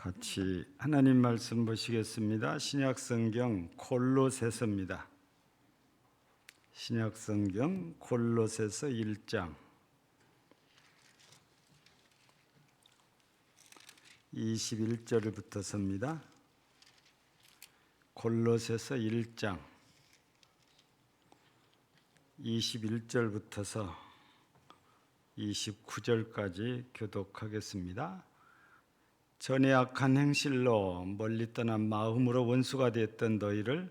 같이 하나님 말씀 보시겠습니다. 신약성경 골로새서입니다. 신약성경 골로새서 1장 21절부터서입니다. 골로새서 1장 21절부터서 29절까지 교독하겠습니다. 전에 악한 행실로 멀리 떠난 마음으로 원수가 되었던 너희를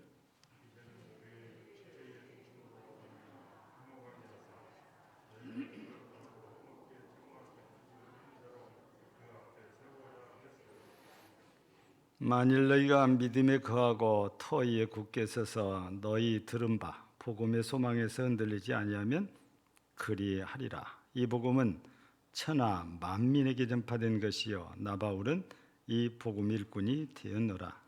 만일 너희가 믿음에 거하고 터 위에 굳게 서서 너희 들은 바 복음의 소망에서 흔들리지 아니하면 그리하리라. 이 복음은 천하 만민에게 전파된 것이요 나 바울은 이 복음 일꾼이 되었노라.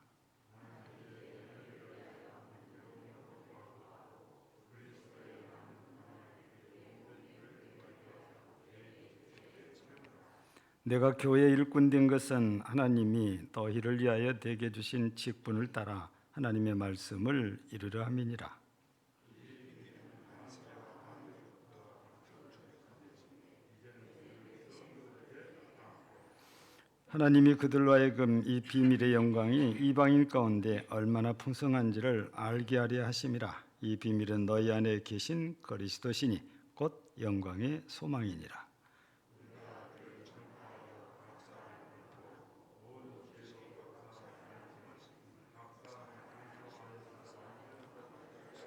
내가 교회 일꾼 된 것은 하나님이 너희를 위하여 대게 주신 직분을 따라 하나님의 말씀을 이루려 함이니라. 하나님이 그들로 하여금 이 비밀의 영광이 이방인 가운데 얼마나 풍성한지를 알게 하려 하심이라. 이 비밀은 너희 안에 계신 그리스도시니 곧 영광의 소망이니라.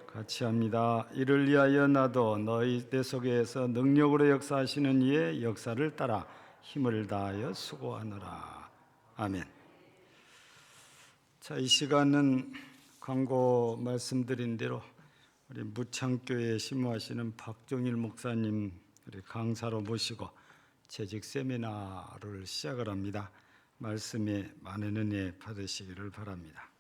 같이 합니다. 이를 위하여 나도 너희 때 속에서 능력으로 역사하시는 이의 역사를 따라 힘을 다하여 수고하노라. 아멘. 자, 이 시간은 광고 말씀드린 대로 우리 무창교회에 심호하시는 박종일 목사님 우리 강사로 모시고 재직 세미나를 시작을 합니다. 말씀에 많은 은혜 받으시기를 바랍니다.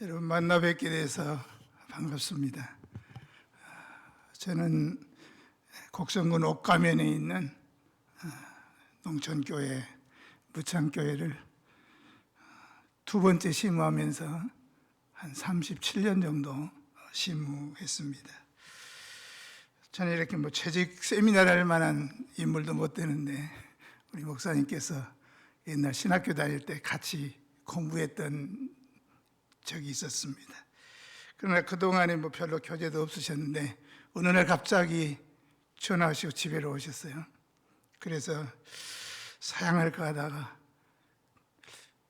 여러분 만나 뵙게 돼서 반갑습니다. 저는 곡성군 옥가면에 있는 농촌교회 무창교회를 두 번째 심우하면서 한 37년 정도 심우했습니다. 저는 이렇게 재직 세미나를 할 만한 인물도 못 되는데 우리 목사님께서 옛날 신학교 다닐 때 같이 공부했던 적이 있었습니다. 그러나 그동안에 별로 교제도 없으셨는데 어느 날 갑자기 전화하시고 집에로 오셨어요. 그래서 사양할까 하다가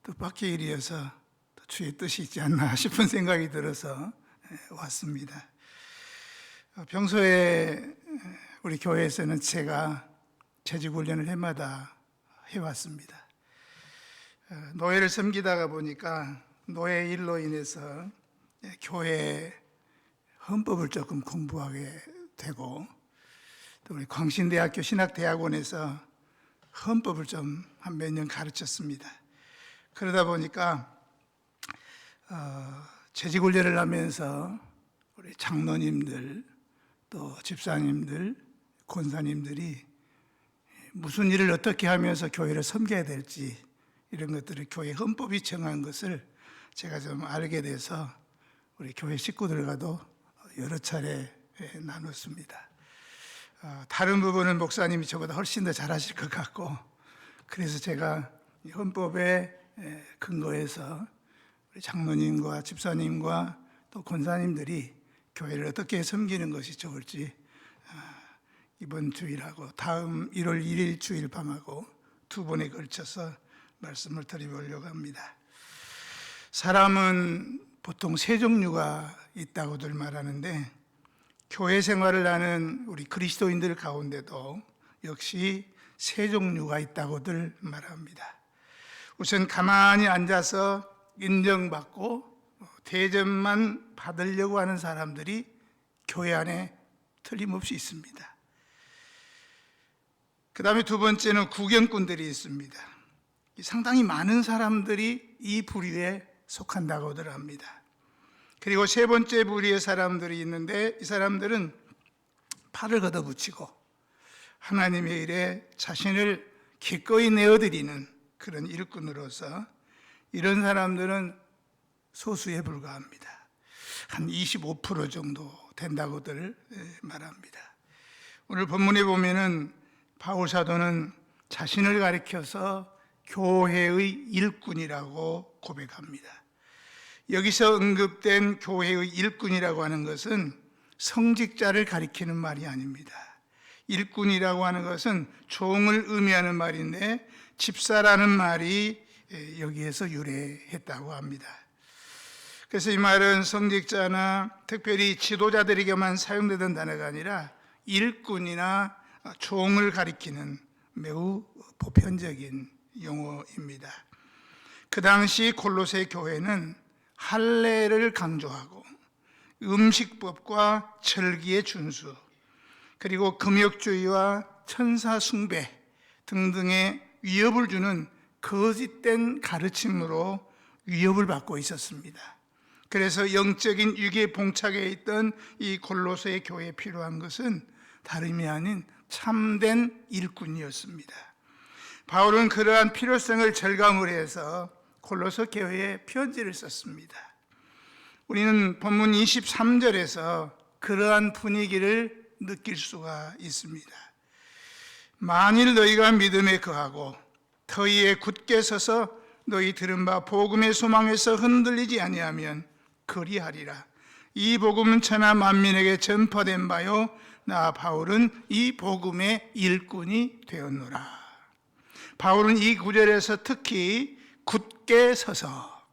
뜻밖의 일이어서 주의 뜻이 있지 않나 싶은 생각이 들어서 왔습니다. 평소에 우리 교회에서는 제가 재직훈련을 해마다 해왔습니다. 노예를 섬기다가 보니까 노예 일로 인해서 교회 헌법을 조금 공부하게 되고 또 우리 광신대학교 신학대학원에서 헌법을 좀 한 몇 년 가르쳤습니다. 그러다 보니까 재직훈련을 하면서 우리 장로님들 또 집사님들 권사님들이 무슨 일을 어떻게 하면서 교회를 섬겨야 될지 이런 것들을 교회 헌법이 정한 것을 제가 좀 알게 돼서 우리 교회 식구들과도 여러 차례 나눴습니다. 다른 부분은 목사님이 저보다 훨씬 더 잘하실 것 같고 그래서 제가 헌법에 근거해서 우리 장로님과 집사님과 또 권사님들이 교회를 어떻게 섬기는 것이 좋을지 이번 주일하고 다음 1월 1일 주일 밤하고 두 번에 걸쳐서 말씀을 드리려고 합니다. 사람은 보통 세 종류가 있다고들 말하는데 교회 생활을 하는 우리 그리스도인들 가운데도 역시 세 종류가 있다고들 말합니다. 우선 가만히 앉아서 인정받고 대접만 받으려고 하는 사람들이 교회 안에 틀림없이 있습니다. 그 다음에 두 번째는 구경꾼들이 있습니다. 상당히 많은 사람들이 이 부류에 속한다고들 합니다. 그리고 세 번째 부류의 사람들이 있는데, 이 사람들은 팔을 걷어붙이고 하나님의 일에 자신을 기꺼이 내어드리는 그런 일꾼으로서, 이런 사람들은 소수에 불과합니다. 한 25% 정도 된다고들 말합니다. 오늘 본문에 보면은 바울 사도는 자신을 가리켜서 교회의 일꾼이라고 고백합니다. 여기서 언급된 교회의 일꾼이라고 하는 것은 성직자를 가리키는 말이 아닙니다. 일꾼이라고 하는 것은 종을 의미하는 말인데, 집사라는 말이 여기에서 유래했다고 합니다. 그래서 이 말은 성직자나 특별히 지도자들에게만 사용되던 단어가 아니라 일꾼이나 종을 가리키는 매우 보편적인 용어입니다. 그 당시 골로새 교회는 할례를 강조하고 음식법과 절기의 준수, 그리고 금욕주의와 천사 숭배 등등의 위협을 주는 거짓된 가르침으로 위협을 받고 있었습니다. 그래서 영적인 위기에 봉착해 있던 이 골로새 교회에 필요한 것은 다름이 아닌 참된 일꾼이었습니다. 바울은 그러한 필요성을 절감을 해서 골로새 교회에 편지를 썼습니다. 우리는 본문 23절에서 그러한 분위기를 느낄 수가 있습니다. 만일 너희가 믿음에 거하고 터위에 굳게 서서 너희 들은 바 복음의 소망에서 흔들리지 아니하면 그리하리라. 이 복음은 천하 만민에게 전파된 바요, 나 바울은 이 복음의 일꾼이 되었노라. 바울은 이 구절에서 특히 굳게 서서,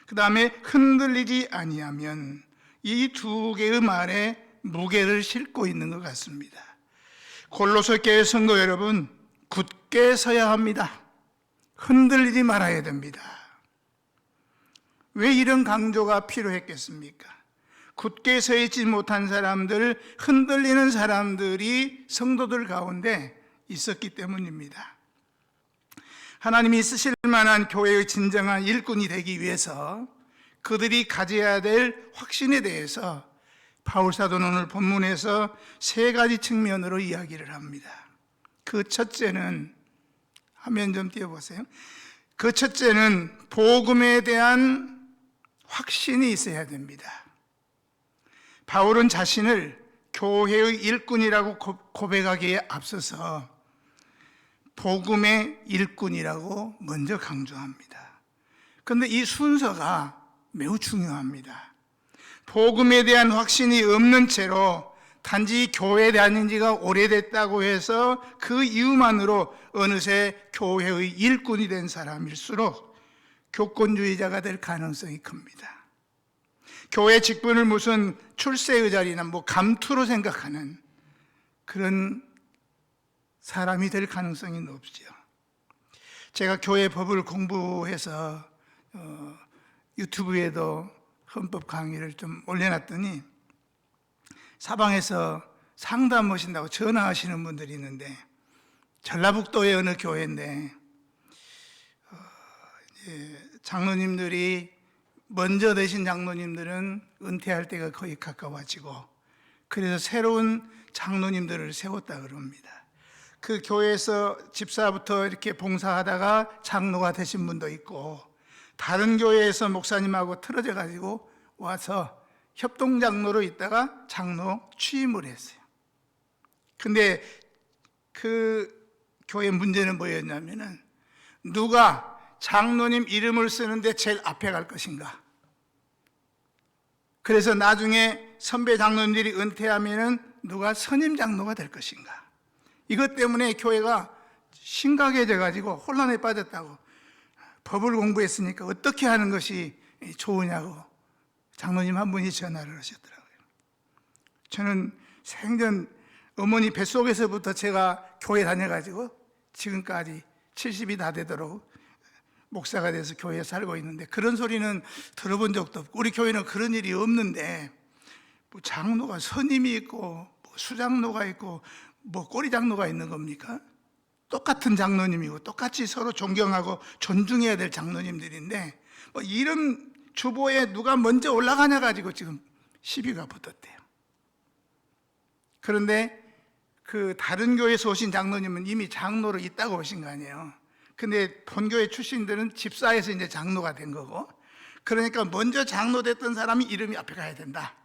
그 다음에 흔들리지 아니하면, 이 두 개의 말에 무게를 싣고 있는 것 같습니다. 골로새 교회 성도 여러분, 굳게 서야 합니다. 흔들리지 말아야 됩니다. 왜 이런 강조가 필요했겠습니까? 굳게 서 있지 못한 사람들, 흔들리는 사람들이 성도들 가운데 있었기 때문입니다. 하나님이 쓰실 만한 교회의 진정한 일꾼이 되기 위해서 그들이 가져야 될 확신에 대해서 바울 사도는 오늘 본문에서 세 가지 측면으로 이야기를 합니다. 그 첫째는, 화면 좀 띄워보세요. 그 첫째는 복음에 대한 확신이 있어야 됩니다. 바울은 자신을 교회의 일꾼이라고 고백하기에 앞서서 복음의 일꾼이라고 먼저 강조합니다. 그런데 이 순서가 매우 중요합니다. 복음에 대한 확신이 없는 채로 단지 교회에 다닌 지가 오래됐다고 해서 그 이유만으로 어느새 교회의 일꾼이 된 사람일수록 교권주의자가 될 가능성이 큽니다. 교회 직분을 무슨 출세의 자리나 감투로 생각하는 그런 사람이 될 가능성이 높죠. 제가 교회 법을 공부해서 유튜브에도 헌법 강의를 좀 올려놨더니 사방에서 상담 오신다고 전화하시는 분들이 있는데, 전라북도의 어느 교회인데 장로님들이, 먼저 되신 장로님들은 은퇴할 때가 거의 가까워지고, 그래서 새로운 장로님들을 세웠다 그럽니다. 그 교회에서 집사부터 이렇게 봉사하다가 장로가 되신 분도 있고, 다른 교회에서 목사님하고 틀어져 가지고 와서 협동장로로 있다가 장로 취임을 했어요. 근데 그 교회 문제는 뭐였냐면은, 누가 장로님 이름을 쓰는데 제일 앞에 갈 것인가. 그래서 나중에 선배 장로님들이 은퇴하면은 누가 선임 장로가 될 것인가. 이것 때문에 교회가 심각해져 가지고 혼란에 빠졌다고, 법을 공부했으니까 어떻게 하는 것이 좋으냐고 장로님 한 분이 전화를 하셨더라고요. 저는 생전 어머니 뱃속에서부터 제가 교회 다녀가지고 지금까지 70이 다 되도록 목사가 돼서 교회에 살고 있는데, 그런 소리는 들어본 적도 없고, 우리 교회는 그런 일이 없는데, 장로가 선임이 있고 수장로가 있고 꼬리 장로가 있는 겁니까? 똑같은 장로님이고 똑같이 서로 존경하고 존중해야 될 장로님들인데 뭐 이름 주보에 누가 먼저 올라가냐 가지고 지금 시비가 붙었대요. 그런데 그 다른 교회에서 오신 장로님은 이미 장로로 있다고 오신 거 아니에요. 근데 본교회 출신들은 집사에서 이제 장로가 된 거고, 그러니까 먼저 장로 됐던 사람이 이름이 앞에 가야 된다.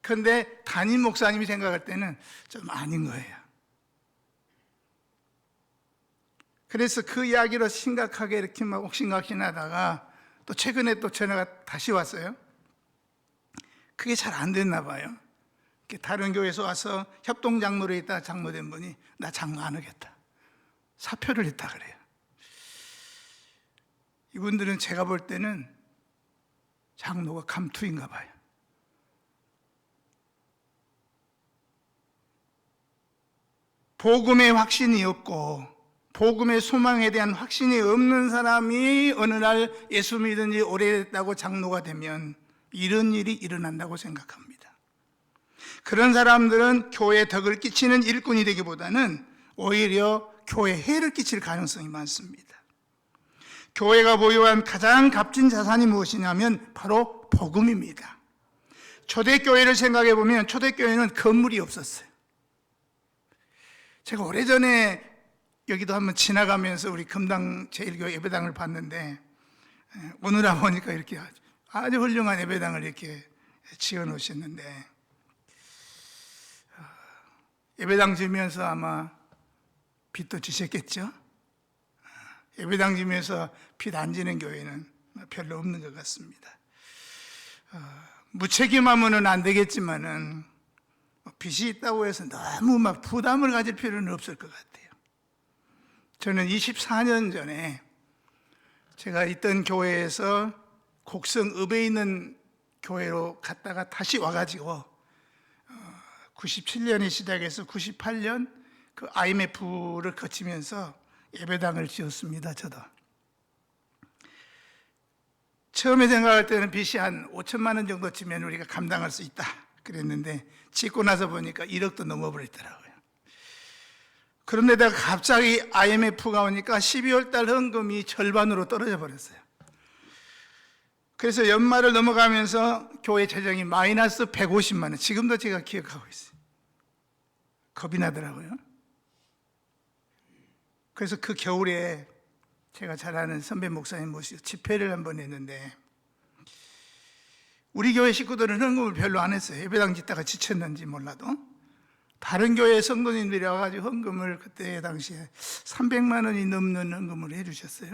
그런데 담임 목사님이 생각할 때는 좀 아닌 거예요. 그래서 그 이야기로 심각하게 이렇게 막 옥신각신하다가 또 최근에 또 전화가 다시 왔어요. 그게 잘 안 됐나 봐요. 다른 교회에서 와서 협동장로로 있다가 장로된 분이 나 장로 안 하겠다, 사표를 했다 그래요. 이분들은 제가 볼 때는 장로가 감투인가 봐요. 복음의 확신이 없고 복음의 소망에 대한 확신이 없는 사람이 어느 날 예수 믿은 지 오래됐다고 장로가 되면 이런 일이 일어난다고 생각합니다. 그런 사람들은 교회에 덕을 끼치는 일꾼이 되기보다는 오히려 교회에 해를 끼칠 가능성이 많습니다. 교회가 보유한 가장 값진 자산이 무엇이냐면 바로 복음입니다. 초대교회를 생각해 보면 초대교회는 건물이 없었어요. 제가 오래전에 여기도 한번 지나가면서 우리 금당 제1교회 예배당을 봤는데 오늘 와보니까 이렇게 아주 훌륭한 예배당을 이렇게 지어 놓으셨는데, 예배당 지으면서 아마 빚도 지셨겠죠? 예배당 지으면서 빚 안 지는 교회는 별로 없는 것 같습니다. 무책임하면은 안 되겠지만은 빚이 있다고 해서 너무 막 부담을 가질 필요는 없을 것 같아요. 저는 24년 전에 제가 있던 교회에서 곡성읍에 있는 교회로 갔다가 다시 와가지고 97년에 시작해서 98년 그 IMF를 거치면서 예배당을 지었습니다. 저도 처음에 생각할 때는 빚이 한 5천만 원 정도 지면 우리가 감당할 수 있다 그랬는데 짓고 나서 보니까 1억도 넘어버렸더라고요. 그런데다가 갑자기 IMF가 오니까 12월 달 헌금이 절반으로 떨어져 버렸어요. 그래서 연말을 넘어가면서 교회 재정이 마이너스 150만 원, 지금도 제가 기억하고 있어요. 겁이 나더라고요. 그래서 그 겨울에 제가 잘 아는 선배 목사님 모시고 집회를 한번 했는데 우리 교회 식구들은 헌금을 별로 안 했어요. 예배당 짓다가 지쳤는지 몰라도. 다른 교회 성도님들이 와가지고 헌금을 그때 당시에 300만 원이 넘는 헌금을 해주셨어요.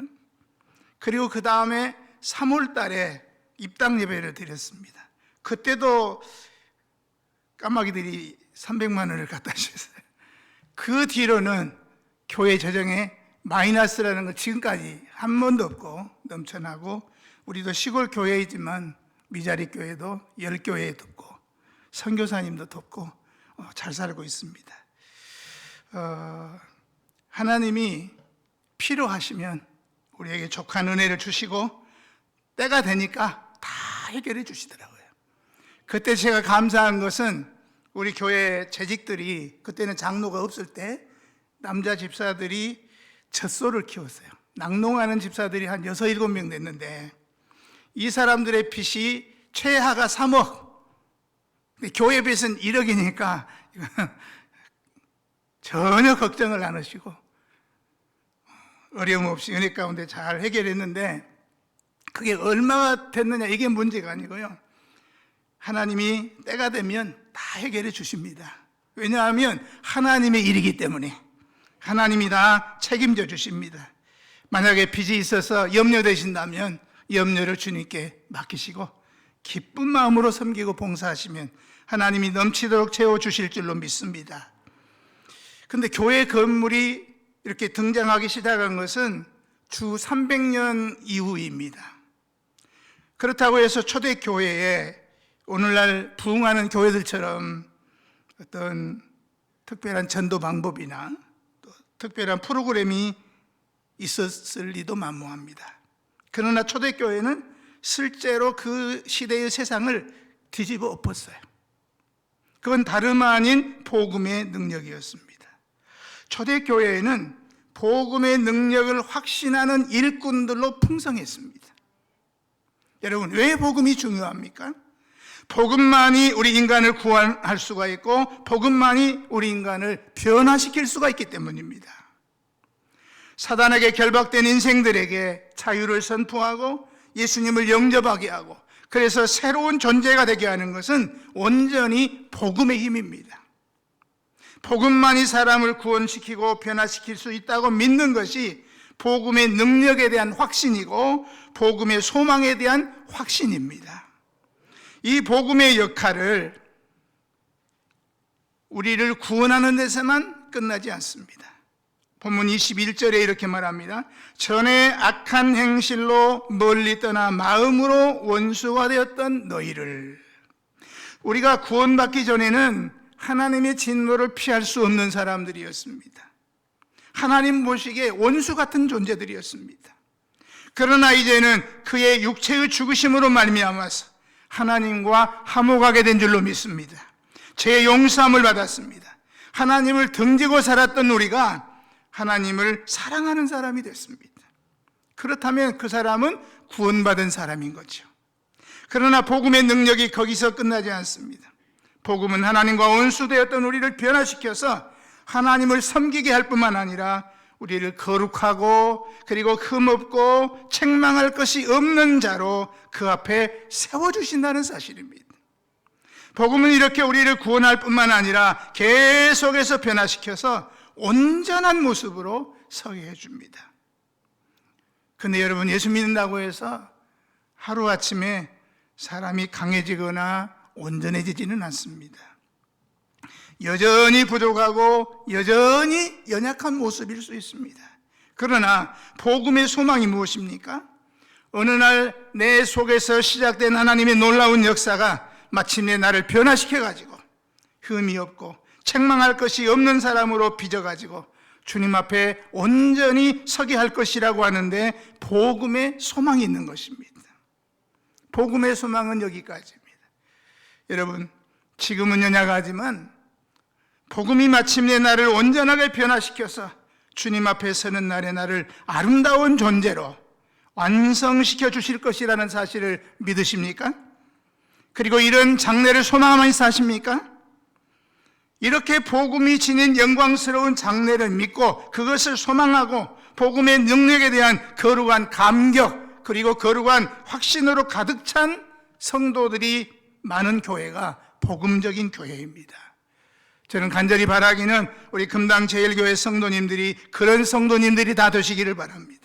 그리고 그 다음에 3월 달에 입당 예배를 드렸습니다. 그때도 까마귀들이 300만 원을 갖다 주셨어요. 그 뒤로는 교회 재정에 마이너스라는 건 지금까지 한 번도 없고 넘쳐나고, 우리도 시골 교회이지만 미자리 교회도 10교회에 돕고 선교사님도 돕고 잘 살고 있습니다. 하나님이 필요하시면 우리에게 족한 은혜를 주시고 때가 되니까 다 해결해 주시더라고요. 그때 제가 감사한 것은 우리 교회 재직들이, 그때는 장로가 없을 때 남자 집사들이 젖소를 키웠어요. 낙농하는 집사들이 한 6, 7명 됐는데 이 사람들의 빚이 최하가 3억, 교회 빚은 1억이니까 전혀 걱정을 안 하시고 어려움 없이 은혜 가운데 잘 해결했는데, 그게 얼마가 됐느냐 이게 문제가 아니고요, 하나님이 때가 되면 다 해결해 주십니다. 왜냐하면 하나님의 일이기 때문에 하나님이 다 책임져 주십니다. 만약에 빚이 있어서 염려되신다면 염려를 주님께 맡기시고 기쁜 마음으로 섬기고 봉사하시면 하나님이 넘치도록 채워주실 줄로 믿습니다. 그런데 교회 건물이 이렇게 등장하기 시작한 것은 주 300년 이후입니다. 그렇다고 해서 초대교회에 오늘날 부흥하는 교회들처럼 어떤 특별한 전도 방법이나 또 특별한 프로그램이 있었을 리도 만무합니다. 그러나 초대교회는 실제로 그 시대의 세상을 뒤집어 엎었어요. 그건 다름 아닌 복음의 능력이었습니다. 초대교회에는 복음의 능력을 확신하는 일꾼들로 풍성했습니다. 여러분, 왜 복음이 중요합니까? 복음만이 우리 인간을 구원할 수가 있고 복음만이 우리 인간을 변화시킬 수가 있기 때문입니다. 사단에게 결박된 인생들에게 자유를 선포하고 예수님을 영접하게 하고 그래서 새로운 존재가 되게 하는 것은 온전히 복음의 힘입니다. 복음만이 사람을 구원시키고 변화시킬 수 있다고 믿는 것이 복음의 능력에 대한 확신이고 복음의 소망에 대한 확신입니다. 이 복음의 역할을 우리를 구원하는 데서만 끝나지 않습니다. 본문 21절에 이렇게 말합니다. 전에 악한 행실로 멀리 떠나 마음으로 원수가 되었던 너희를. 우리가 구원받기 전에는 하나님의 진노를 피할 수 없는 사람들이었습니다. 하나님 보시기에 원수 같은 존재들이었습니다. 그러나 이제는 그의 육체의 죽으심으로 말미암아서 하나님과 화목하게 된 줄로 믿습니다. 죄의 용서함을 받았습니다. 하나님을 등지고 살았던 우리가 하나님을 사랑하는 사람이 됐습니다. 그렇다면 그 사람은 구원받은 사람인 거죠. 그러나 복음의 능력이 거기서 끝나지 않습니다. 복음은 하나님과 원수되었던 우리를 변화시켜서 하나님을 섬기게 할 뿐만 아니라 우리를 거룩하고 그리고 흠없고 책망할 것이 없는 자로 그 앞에 세워주신다는 사실입니다. 복음은 이렇게 우리를 구원할 뿐만 아니라 계속해서 변화시켜서 온전한 모습으로 서게 해줍니다. 근데 여러분, 예수 믿는다고 해서 하루아침에 사람이 강해지거나 온전해지지는 않습니다. 여전히 부족하고 여전히 연약한 모습일 수 있습니다. 그러나 복음의 소망이 무엇입니까? 어느 날 내 속에서 시작된 하나님의 놀라운 역사가 마침내 나를 변화시켜가지고 흠이 없고 책망할 것이 없는 사람으로 빚어가지고 주님 앞에 온전히 서게 할 것이라고 하는데 복음의 소망이 있는 것입니다. 복음의 소망은 여기까지입니다. 여러분, 지금은 연약하지만 복음이 마침내 나를 온전하게 변화시켜서 주님 앞에 서는 날에 나를 아름다운 존재로 완성시켜 주실 것이라는 사실을 믿으십니까? 그리고 이런 장래를 소망하며 사십니까? 이렇게 복음이 지닌 영광스러운 장래를 믿고 그것을 소망하고 복음의 능력에 대한 거룩한 감격 그리고 거룩한 확신으로 가득 찬 성도들이 많은 교회가 복음적인 교회입니다. 저는 간절히 바라기는 우리 금당 제일교회 성도님들이 그런 성도님들이 다 되시기를 바랍니다.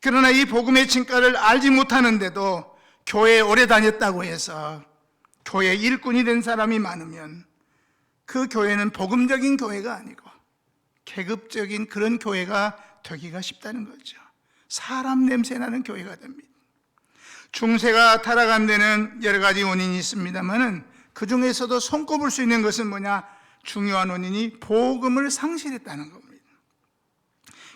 그러나 이 복음의 진가를 알지 못하는데도 교회에 오래 다녔다고 해서 교회 일꾼이 된 사람이 많으면 그 교회는 복음적인 교회가 아니고 계급적인 그런 교회가 되기가 쉽다는 거죠. 사람 냄새나는 교회가 됩니다. 중세가 타락한 데는 여러 가지 원인이 있습니다만은 그 중에서도 손꼽을 수 있는 것은 뭐냐? 중요한 원인이 복음을 상실했다는 겁니다.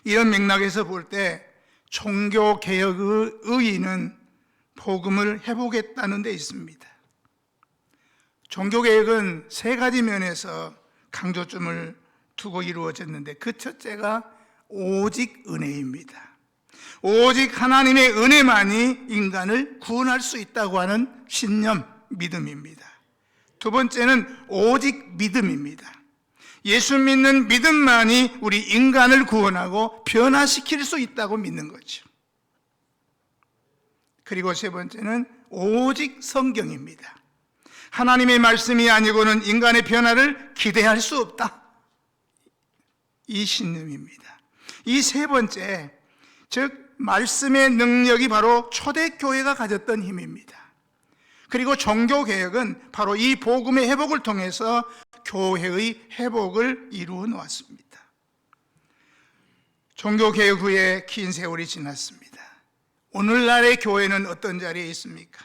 이런 맥락에서 볼 때 종교개혁의 의의는 복음을 회복했다는 데 있습니다. 종교개혁은 세 가지 면에서 강조점을 두고 이루어졌는데 그 첫째가 오직 은혜입니다. 오직 하나님의 은혜만이 인간을 구원할 수 있다고 하는 신념, 믿음입니다. 두 번째는 오직 믿음입니다. 예수 믿는 믿음만이 우리 인간을 구원하고 변화시킬 수 있다고 믿는 거죠. 그리고 세 번째는 오직 성경입니다. 하나님의 말씀이 아니고는 인간의 변화를 기대할 수 없다. 이 신념입니다. 이 세 번째, 즉 말씀의 능력이 바로 초대교회가 가졌던 힘입니다. 그리고 종교개혁은 바로 이 복음의 회복을 통해서 교회의 회복을 이루어 놓았습니다. 종교개혁 후에 긴 세월이 지났습니다. 오늘날의 교회는 어떤 자리에 있습니까?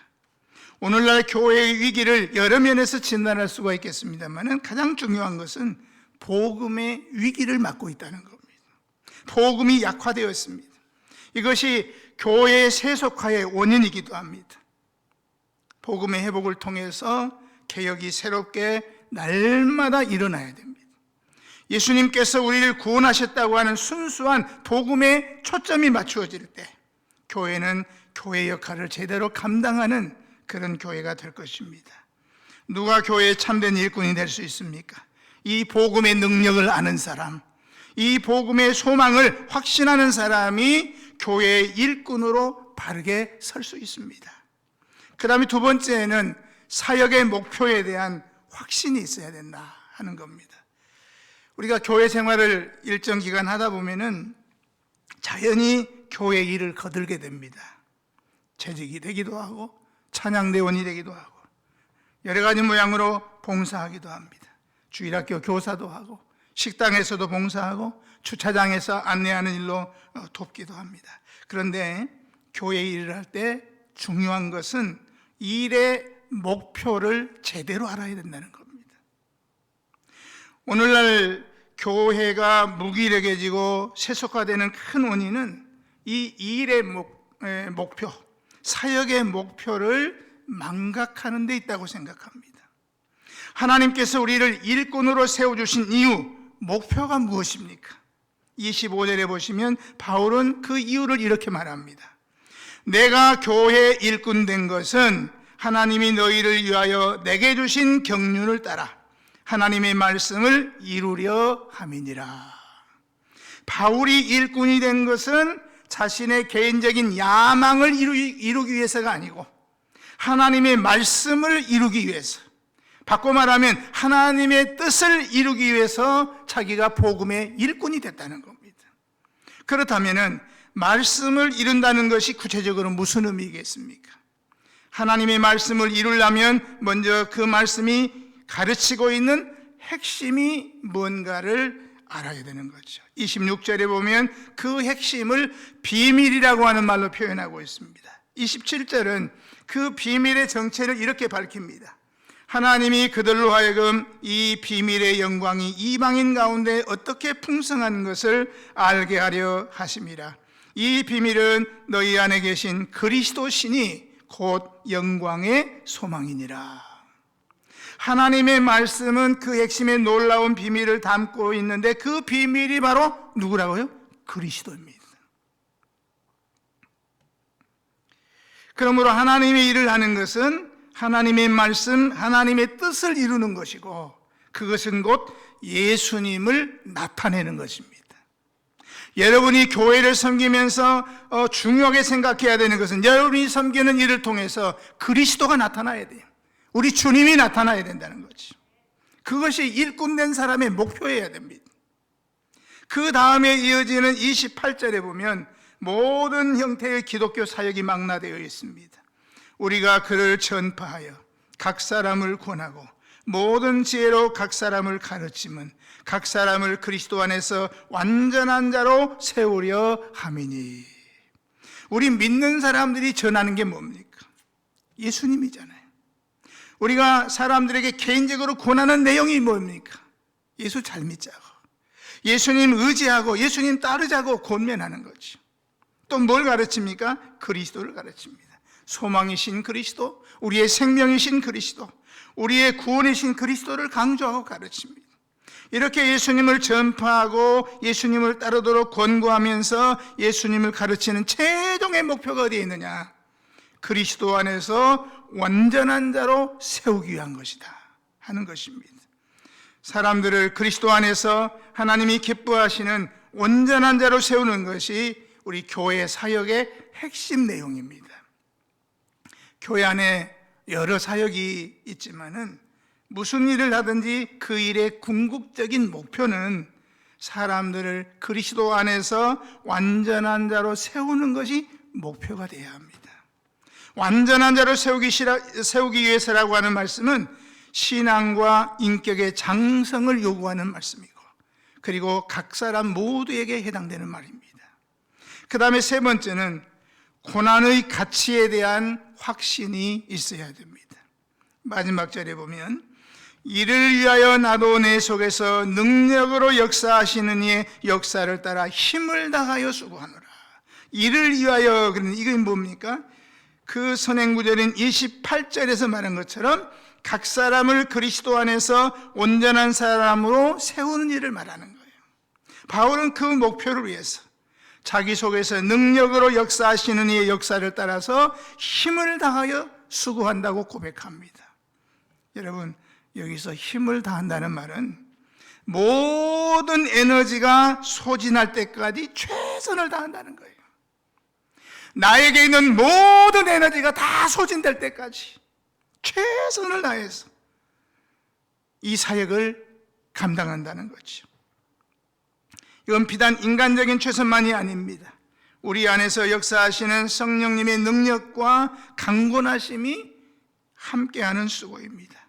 오늘날 교회의 위기를 여러 면에서 진단할 수가 있겠습니다만 가장 중요한 것은 복음의 위기를 맞고 있다는 겁니다. 복음이 약화되었습니다. 이것이 교회의 세속화의 원인이기도 합니다. 복음의 회복을 통해서 개혁이 새롭게 날마다 일어나야 됩니다. 예수님께서 우리를 구원하셨다고 하는 순수한 복음에 초점이 맞추어질 때 교회는 교회 역할을 제대로 감당하는 그런 교회가 될 것입니다. 누가 교회의 참된 일꾼이 될 수 있습니까? 이 복음의 능력을 아는 사람, 이 복음의 소망을 확신하는 사람이 교회의 일꾼으로 바르게 설 수 있습니다. 그 다음에 두 번째는 사역의 목표에 대한 확신이 있어야 된다 하는 겁니다. 우리가 교회 생활을 일정 기간 하다 보면은 자연히 교회 일을 거들게 됩니다. 재직이 되기도 하고 찬양대원이 되기도 하고 여러 가지 모양으로 봉사하기도 합니다. 주일학교 교사도 하고 식당에서도 봉사하고 주차장에서 안내하는 일로 돕기도 합니다. 그런데 교회 일을 할 때 중요한 것은 일의 목표를 제대로 알아야 된다는 겁니다. 오늘날 교회가 무기력해지고 세속화되는 큰 원인은 이 일의 목표, 사역의 목표를 망각하는 데 있다고 생각합니다. 하나님께서 우리를 일꾼으로 세워주신 이유, 목표가 무엇입니까? 25절에 보시면 바울은 그 이유를 이렇게 말합니다. 내가 교회 일꾼 된 것은 하나님이 너희를 위하여 내게 주신 경륜을 따라 하나님의 말씀을 이루려 함이니라. 바울이 일꾼이 된 것은 자신의 개인적인 야망을 이루기 위해서가 아니고 하나님의 말씀을 이루기 위해서, 바꿔 말하면 하나님의 뜻을 이루기 위해서 자기가 복음의 일꾼이 됐다는 겁니다. 그렇다면 말씀을 이룬다는 것이 구체적으로 무슨 의미겠습니까? 하나님의 말씀을 이루려면 먼저 그 말씀이 가르치고 있는 핵심이 뭔가를 알아야 되는 거죠. 26절에 보면 그 핵심을 비밀이라고 하는 말로 표현하고 있습니다. 27절은 그 비밀의 정체를 이렇게 밝힙니다. 하나님이 그들로 하여금 이 비밀의 영광이 이방인 가운데 어떻게 풍성한 것을 알게 하려 하심이라. 이 비밀은 너희 안에 계신 그리스도 신이 곧 영광의 소망이니라. 하나님의 말씀은 그 핵심의 놀라운 비밀을 담고 있는데 그 비밀이 바로 누구라고요? 그리스도입니다. 그러므로 하나님의 일을 하는 것은 하나님의 말씀, 하나님의 뜻을 이루는 것이고 그것은 곧 예수님을 나타내는 것입니다. 여러분이 교회를 섬기면서 중요하게 생각해야 되는 것은 여러분이 섬기는 일을 통해서 그리스도가 나타나야 돼요. 우리 주님이 나타나야 된다는 거죠. 그것이 일꾼된 사람의 목표여야 됩니다. 그 다음에 이어지는 28절에 보면 모든 형태의 기독교 사역이 망라되어 있습니다. 우리가 그를 전파하여 각 사람을 권하고 모든 지혜로 각 사람을 가르치면 각 사람을 그리스도 안에서 완전한 자로 세우려 함이니. 우리 믿는 사람들이 전하는 게 뭡니까? 예수님이잖아요. 우리가 사람들에게 개인적으로 권하는 내용이 뭡니까? 예수 잘 믿자고, 예수님 의지하고 예수님 따르자고 권면하는 거죠. 또 뭘 가르칩니까? 그리스도를 가르칩니다. 소망이신 그리스도, 우리의 생명이신 그리스도, 우리의 구원이신 그리스도를 강조하고 가르칩니다. 이렇게 예수님을 전파하고 예수님을 따르도록 권고하면서 예수님을 가르치는 최종의 목표가 어디에 있느냐? 그리스도 안에서 완전한 자로 세우기 위한 것이다 하는 것입니다. 사람들을 그리스도 안에서 하나님이 기뻐하시는 온전한 자로 세우는 것이 우리 교회 사역의 핵심 내용입니다. 교회 안에 여러 사역이 있지만은 무슨 일을 하든지 그 일의 궁극적인 목표는 사람들을 그리스도 안에서 완전한 자로 세우는 것이 목표가 되어야 합니다. 완전한 자로 세우기 위해서라고 하는 말씀은 신앙과 인격의 장성을 요구하는 말씀이고, 그리고 각 사람 모두에게 해당되는 말입니다. 그 다음에 세 번째는 고난의 가치에 대한 확신이 있어야 됩니다. 마지막 절에 보면 이를 위하여 나도 내 속에서 능력으로 역사하시는 이의 역사를 따라 힘을 다하여 수고하노라. 이를 위하여, 그러면 이게 뭡니까? 그 선행구절인 28절에서 말한 것처럼 각 사람을 그리스도 안에서 온전한 사람으로 세우는 일을 말하는 거예요. 바울은 그 목표를 위해서 자기 속에서 능력으로 역사하시는 이의 역사를 따라서 힘을 다하여 수고한다고 고백합니다. 여러분, 여기서 힘을 다한다는 말은 모든 에너지가 소진할 때까지 최선을 다한다는 거예요. 나에게 있는 모든 에너지가 다 소진될 때까지 최선을 다해서 이 사역을 감당한다는 거죠. 이건 비단 인간적인 최선만이 아닙니다. 우리 안에서 역사하시는 성령님의 능력과 강건하심이 함께하는 수고입니다.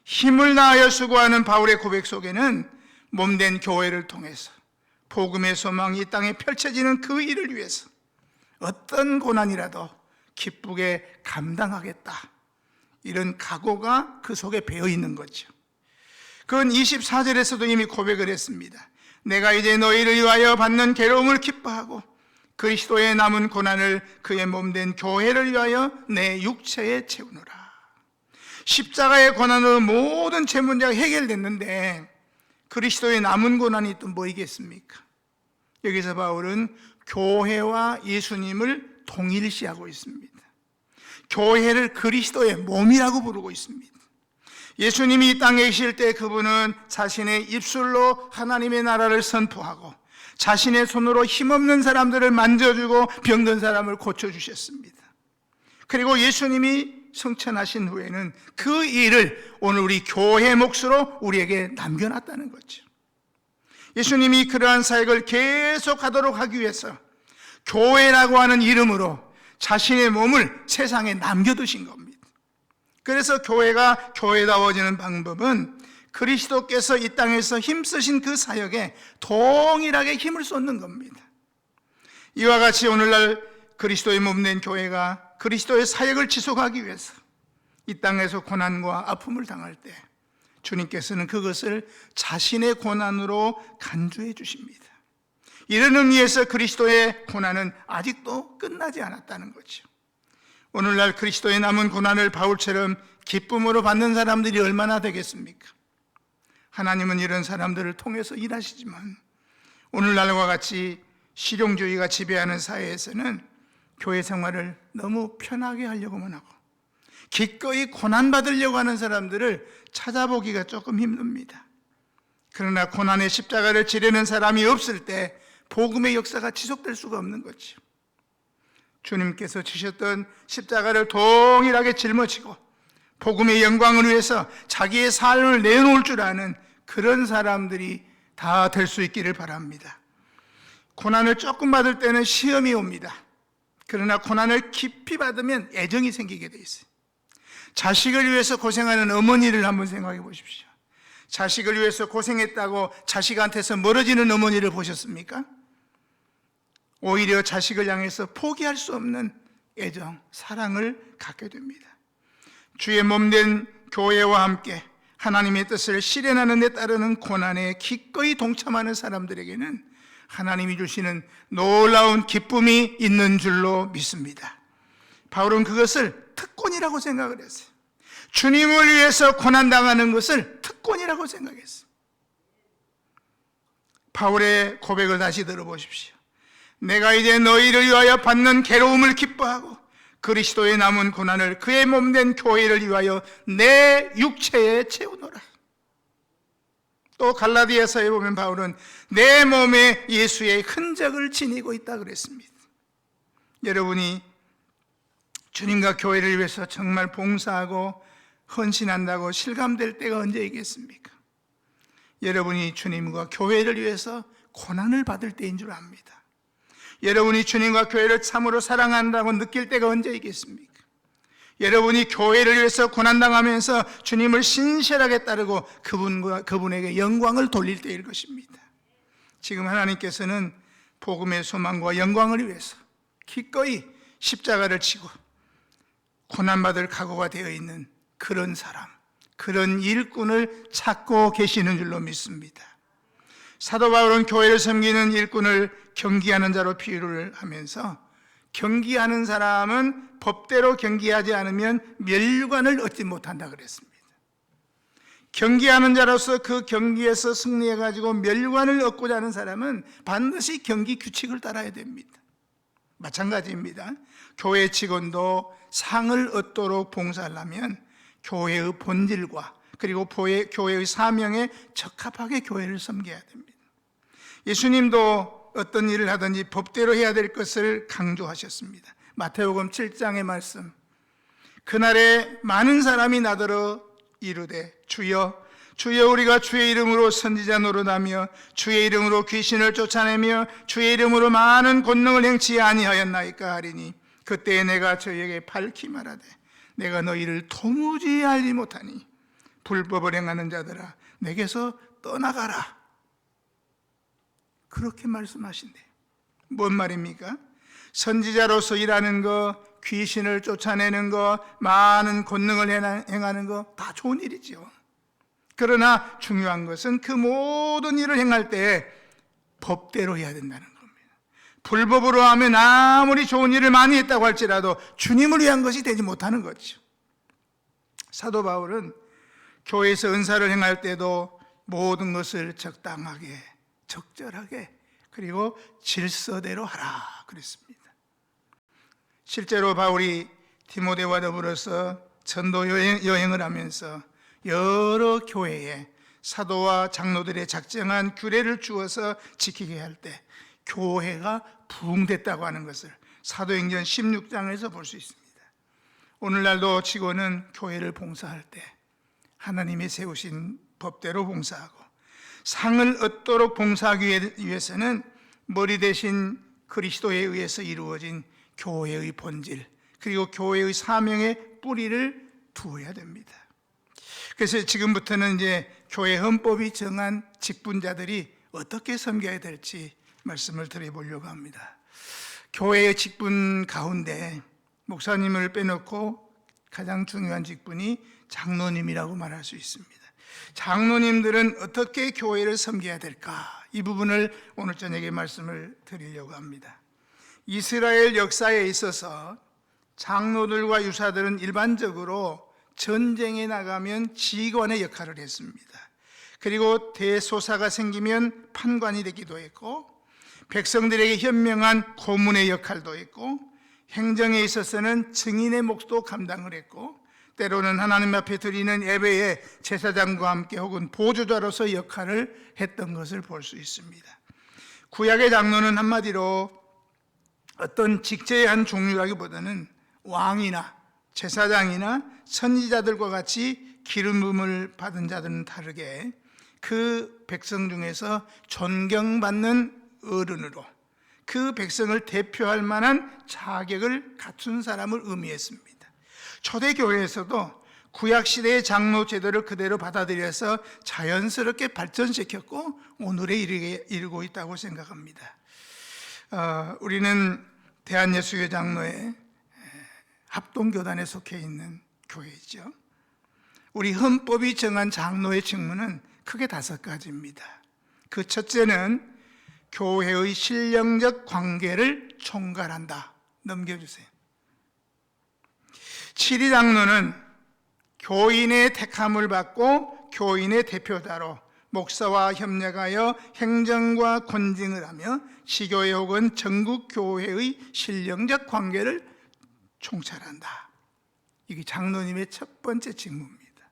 힘을 다하여 수고하는 바울의 고백 속에는 몸된 교회를 통해서 복음의 소망이 이 땅에 펼쳐지는 그 일을 위해서 어떤 고난이라도 기쁘게 감당하겠다, 이런 각오가 그 속에 배어 있는 거죠. 그건 24절에서도 이미 고백을 했습니다. 내가 이제 너희를 위하여 받는 괴로움을 기뻐하고 그리스도의 남은 고난을 그의 몸된 교회를 위하여 내 육체에 채우노라. 십자가의 고난으로 모든 죄 문제가 해결됐는데 그리스도의 남은 고난이 또 뭐이겠습니까? 여기서 바울은 교회와 예수님을 동일시하고 있습니다. 교회를 그리스도의 몸이라고 부르고 있습니다. 예수님이 이 땅에 계실 때 그분은 자신의 입술로 하나님의 나라를 선포하고 자신의 손으로 힘없는 사람들을 만져주고 병든 사람을 고쳐주셨습니다. 그리고 예수님이 성천하신 후에는 그 일을 오늘 우리 교회 몫으로 우리에게 남겨놨다는 거죠. 예수님이 그러한 사역을 계속하도록 하기 위해서 교회라고 하는 이름으로 자신의 몸을 세상에 남겨두신 겁니다. 그래서 교회가 교회다워지는 방법은 그리스도께서 이 땅에서 힘쓰신 그 사역에 동일하게 힘을 쏟는 겁니다. 이와 같이 오늘날 그리스도의 몸된 교회가 그리스도의 사역을 지속하기 위해서 이 땅에서 고난과 아픔을 당할 때 주님께서는 그것을 자신의 고난으로 간주해 주십니다. 이런 의미에서 그리스도의 고난은 아직도 끝나지 않았다는 거죠. 오늘날 그리스도의 남은 고난을 바울처럼 기쁨으로 받는 사람들이 얼마나 되겠습니까? 하나님은 이런 사람들을 통해서 일하시지만 오늘날과 같이 실용주의가 지배하는 사회에서는 교회 생활을 너무 편하게 하려고만 하고 기꺼이 고난받으려고 하는 사람들을 찾아보기가 조금 힘듭니다. 그러나 고난의 십자가를 지르는 사람이 없을 때 복음의 역사가 지속될 수가 없는 거죠. 주님께서 지셨던 십자가를 동일하게 짊어지고 복음의 영광을 위해서 자기의 삶을 내놓을 줄 아는 그런 사람들이 다 될 수 있기를 바랍니다. 고난을 조금 받을 때는 시험이 옵니다. 그러나 고난을 깊이 받으면 애정이 생기게 돼 있어요. 자식을 위해서 고생하는 어머니를 한번 생각해 보십시오. 자식을 위해서 고생했다고 자식한테서 멀어지는 어머니를 보셨습니까? 오히려 자식을 향해서 포기할 수 없는 애정, 사랑을 갖게 됩니다. 주의 몸된 교회와 함께 하나님의 뜻을 실현하는 데 따르는 고난에 기꺼이 동참하는 사람들에게는 하나님이 주시는 놀라운 기쁨이 있는 줄로 믿습니다. 바울은 그것을 특권이라고 생각을 했어요. 주님을 위해서 고난당하는 것을 특권이라고 생각했어요. 바울의 고백을 다시 들어보십시오. 내가 이제 너희를 위하여 받는 괴로움을 기뻐하고 그리스도의 남은 고난을 그의 몸된 교회를 위하여 내 육체에 채우노라. 또 갈라디아서에 보면 바울은 내 몸에 예수의 흔적을 지니고 있다 그랬습니다. 여러분이 주님과 교회를 위해서 정말 봉사하고 헌신한다고 실감될 때가 언제이겠습니까? 여러분이 주님과 교회를 위해서 고난을 받을 때인 줄 압니다. 여러분이 주님과 교회를 참으로 사랑한다고 느낄 때가 언제이겠습니까? 여러분이 교회를 위해서 고난당하면서 주님을 신실하게 따르고 그분에게 영광을 돌릴 때일 것입니다. 지금 하나님께서는 복음의 소망과 영광을 위해서 기꺼이 십자가를 지고 고난받을 각오가 되어 있는 그런 사람, 그런 일꾼을 찾고 계시는 줄로 믿습니다. 사도 바울은 교회를 섬기는 일꾼을 경기하는 자로 비유를 하면서 경기하는 사람은 법대로 경기하지 않으면 멸류관을 얻지 못한다 그랬습니다. 경기하는 자로서 그 경기에서 승리해가지고 멸관을 얻고자 하는 사람은 반드시 경기 규칙을 따라야 됩니다. 마찬가지입니다. 교회 직원도 상을 얻도록 봉사하려면 교회의 본질과 그리고 교회의 사명에 적합하게 교회를 섬겨야 됩니다. 예수님도 어떤 일을 하든지 법대로 해야 될 것을 강조하셨습니다. 마태복음 7장의 말씀, 그날에 많은 사람이 나더러 이르되 주여 주여 우리가 주의 이름으로 선지자 노릇하며 주의 이름으로 귀신을 쫓아내며 주의 이름으로 많은 권능을 행치 아니하였나이까 하리니 그때에 내가 저희에게 밝히 말하되 내가 너희를 도무지 알지 못하니 불법을 행하는 자들아 내게서 떠나가라. 그렇게 말씀하신대. 뭔 말입니까? 선지자로서 일하는 거, 귀신을 쫓아내는 거, 많은 권능을 행하는 거 다 좋은 일이죠. 그러나 중요한 것은 그 모든 일을 행할 때 법대로 해야 된다는 겁니다. 불법으로 하면 아무리 좋은 일을 많이 했다고 할지라도 주님을 위한 것이 되지 못하는 거죠. 사도 바울은 교회에서 은사를 행할 때도 모든 것을 적당하게, 적절하게, 그리고 질서대로 하라 그랬습니다. 실제로 바울이 디모데와 더불어서 전도 여행을 하면서 여러 교회에 사도와 장로들의 작정한 규례를 주어서 지키게 할 때 교회가 부흥됐다고 하는 것을 사도행전 16장에서 볼 수 있습니다. 오늘날도 직원은 교회를 봉사할 때 하나님이 세우신 법대로 봉사하고 상을 얻도록 봉사하기 위해서는 머리 대신 그리스도에 의해서 이루어진 교회의 본질 그리고 교회의 사명의 뿌리를 두어야 됩니다. 그래서 지금부터는 이제 교회 헌법이 정한 직분자들이 어떻게 섬겨야 될지 말씀을 드려보려고 합니다. 교회의 직분 가운데 목사님을 빼놓고 가장 중요한 직분이 장로님이라고 말할 수 있습니다. 장로님들은 어떻게 교회를 섬겨야 될까? 이 부분을 오늘 저녁에 말씀을 드리려고 합니다. 이스라엘 역사에 있어서 장로들과 유사들은 일반적으로 전쟁에 나가면 지휘관의 역할을 했습니다. 그리고 대소사가 생기면 판관이 되기도 했고 백성들에게 현명한 고문의 역할도 했고 행정에 있어서는 증인의 몫도 감당을 했고 때로는 하나님 앞에 드리는 예배에 제사장과 함께 혹은 보조자로서 역할을 했던 것을 볼 수 있습니다. 구약의 장로는 한마디로 어떤 직제의 한 종류라기보다는 왕이나 제사장이나 선지자들과 같이 기름 부음을 받은 자들은 다르게 그 백성 중에서 존경받는 어른으로 그 백성을 대표할 만한 자격을 갖춘 사람을 의미했습니다. 초대교회에서도 구약시대의 장로 제도를 그대로 받아들여서 자연스럽게 발전시켰고 오늘에 이르고 있다고 생각합니다. 우리는 대한예수교 장로회 합동교단에 속해 있는 교회이죠. 우리 헌법이 정한 장로의 직무는 크게 5가지입니다. 그 첫째는 교회의 신령적 관계를 총괄한다. 넘겨주세요. 7위 장로는 교인의 택함을 받고 교인의 대표자로 목사와 협력하여 행정과 권징을 하며 시교회 혹은 전국 교회의 신령적 관계를 총괄한다. 이게 장로님의 첫 번째 직무입니다.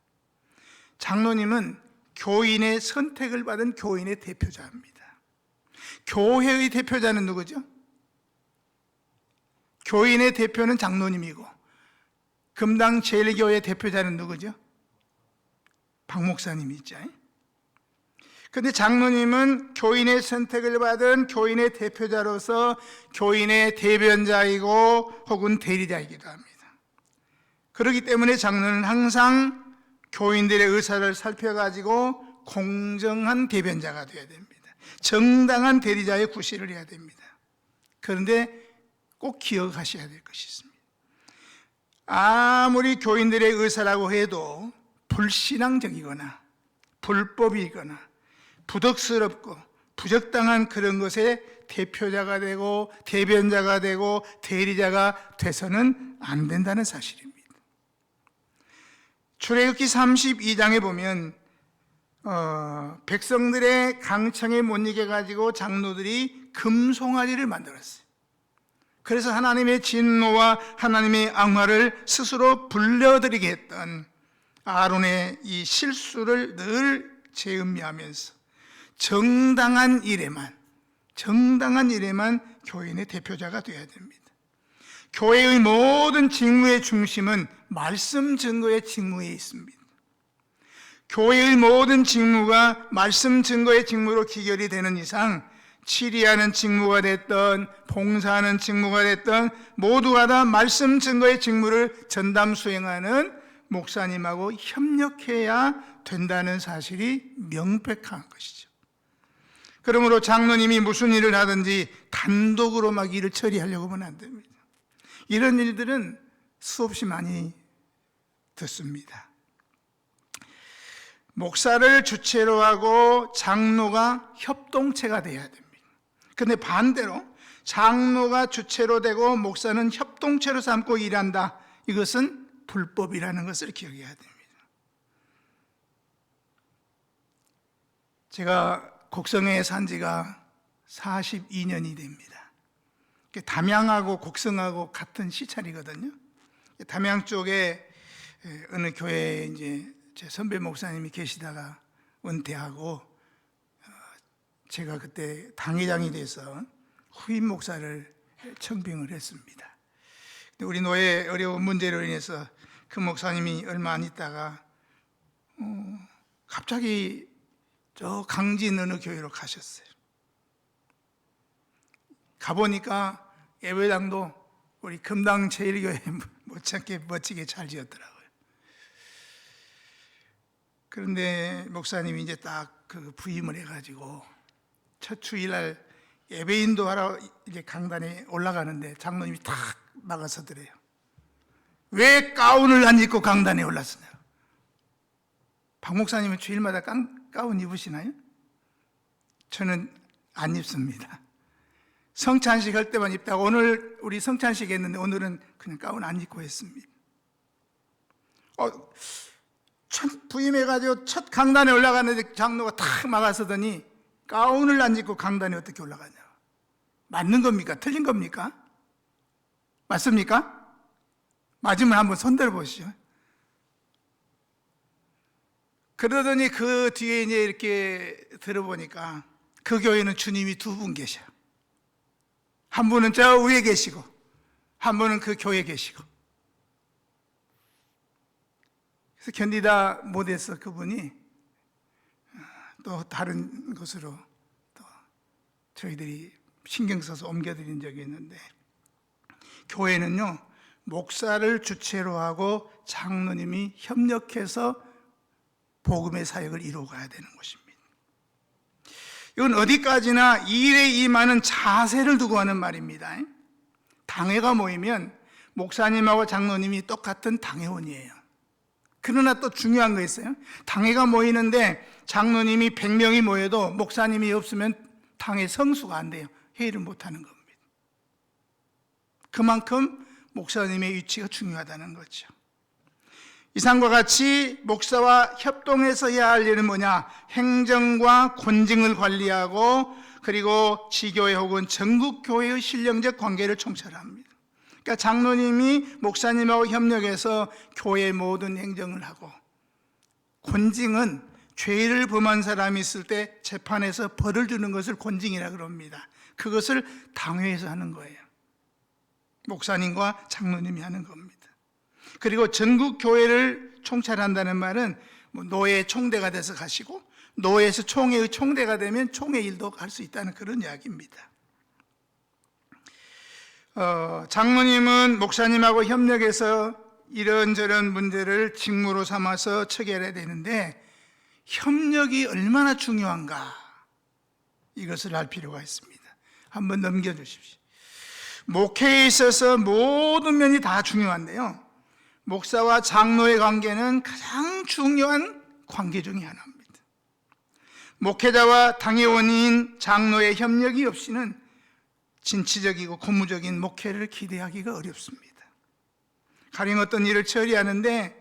장로님은 교인의 선택을 받은 교인의 대표자입니다. 교회의 대표자는 누구죠? 교인의 대표는 장로님이고 금당 제1교회 대표자는 누구죠? 박 목사님이죠. 그런데 장로님은 교인의 선택을 받은 교인의 대표자로서 교인의 대변자이고 혹은 대리자이기도 합니다. 그렇기 때문에 장로는 항상 교인들의 의사를 살펴가지고 공정한 대변자가 되어야 됩니다. 정당한 대리자의 구실을 해야 됩니다. 그런데 꼭 기억하셔야 될 것이 있습니다. 아무리 교인들의 의사라고 해도 불신앙적이거나 불법이거나 부덕스럽고 부적당한 그런 것에 대표자가 되고 대변자가 되고 대리자가 돼서는 안 된다는 사실입니다. 출애굽기 32장에 보면 백성들의 강청에 못 이겨 가지고 장로들이 금송아지를 만들었어요. 그래서 하나님의 진노와 하나님의 악마를 스스로 불러들이게 했던 아론의 이 실수를 늘 재음미하면서 정당한 일에만 교인의 대표자가 되어야 됩니다. 교회의 모든 직무의 중심은 말씀 증거의 직무에 있습니다. 교회의 모든 직무가 말씀 증거의 직무로 기결이 되는 이상 치리하는 직무가 됐던 봉사하는 직무가 됐던 모두가 다 말씀 증거의 직무를 전담 수행하는 목사님하고 협력해야 된다는 사실이 명백한 것이죠. 그러므로 장로님이 무슨 일을 하든지 단독으로 막 일을 처리하려고 하면 안 됩니다. 이런 일들은 수없이 많이 듣습니다. 목사를 주체로 하고 장로가 협동체가 돼야 됩니다. 그런데 반대로 장로가 주체로 되고 목사는 협동체로 삼고 일한다. 이것은 불법이라는 것을 기억해야 됩니다. 제가 곡성에 산 지가 42년이 됩니다. 담양하고 곡성하고 같은 시찰이거든요. 담양 쪽에 어느 교회에 이제 제 선배 목사님이 계시다가 은퇴하고 제가 그때 당회장이 돼서 후임 목사를 청빙을 했습니다. 우리 노예 어려운 문제로 인해서 그 목사님이 얼마 안 있다가 갑자기 저 강진 어느 교회로 가셨어요. 가보니까 예배당도 우리 금당 제1교회 못지않게 멋지게 잘 지었더라고요. 그런데 목사님이 이제 딱 그 부임을 해가지고 첫 주일날 예배인도 하러 이제 강단에 올라가는데 장로님이 탁 막아서더래요. 왜 가운을 안 입고 강단에 올랐으냐? 박 목사님은 주일마다 가운 입으시나요? 저는 안 입습니다. 성찬식 할 때만 입다가 오늘 우리 성찬식 했는데 오늘은 그냥 가운 안 입고 했습니다. 첫 부임해가지고 첫 강단에 올라가는데 장로가 탁 막아서더니 가운을 안 입고 강단에 어떻게 올라가냐? 맞는 겁니까? 틀린 겁니까? 맞습니까? 맞으면 한번 손들어 보시죠. 그러더니 그 뒤에 이제 이렇게 들어보니까 그 교회는 주님이 두 분 계셔. 한 분은 저 위에 계시고 한 분은 그 교회에 계시고. 그래서 견디다 못해서 그분이 또 다른 곳으로 또 저희들이 신경 써서 옮겨드린 적이 있는데, 교회는요 목사를 주체로 하고 장로님이 협력해서 복음의 사역을 이루어가야 되는 것입니다. 이건 어디까지나 일에 임하는 자세를 두고 하는 말입니다. 당회가 모이면 목사님하고 장로님이 똑같은 당회원이에요. 그러나 또 중요한 거 있어요. 당회가 모이는데 장로님이 100명이 모여도 목사님이 없으면 당회 성수가 안 돼요. 회의를 못하는 겁니다. 그만큼 목사님의 위치가 중요하다는 거죠. 이상과 같이 목사와 협동해서 해야 할 일은 뭐냐? 행정과 권징을 관리하고 그리고 지교회 혹은 전국교회의 신령적 관계를 총괄합니다. 그러니까 장로님이 목사님하고 협력해서 교회 모든 행정을 하고, 권징은 죄를 범한 사람이 있을 때 재판에서 벌을 주는 것을 권징이라고 그럽니다. 그것을 당회에서 하는 거예요. 목사님과 장로님이 하는 겁니다. 그리고 전국 교회를 총괄한다는 말은 노예 총대가 돼서 가시고, 노예에서 총회의 총대가 되면 총회 일도 할 수 있다는 그런 이야기입니다. 장로님은 목사님하고 협력해서 이런저런 문제를 직무로 삼아서 처리해야 되는데, 협력이 얼마나 중요한가, 이것을 알 필요가 있습니다. 한번 넘겨주십시오. 목회에 있어서 모든 면이 다 중요한데요, 목사와 장로의 관계는 가장 중요한 관계 중에 하나입니다. 목회자와 당회원인 장로의 협력이 없이는 진취적이고 고무적인 목회를 기대하기가 어렵습니다. 가령 어떤 일을 처리하는데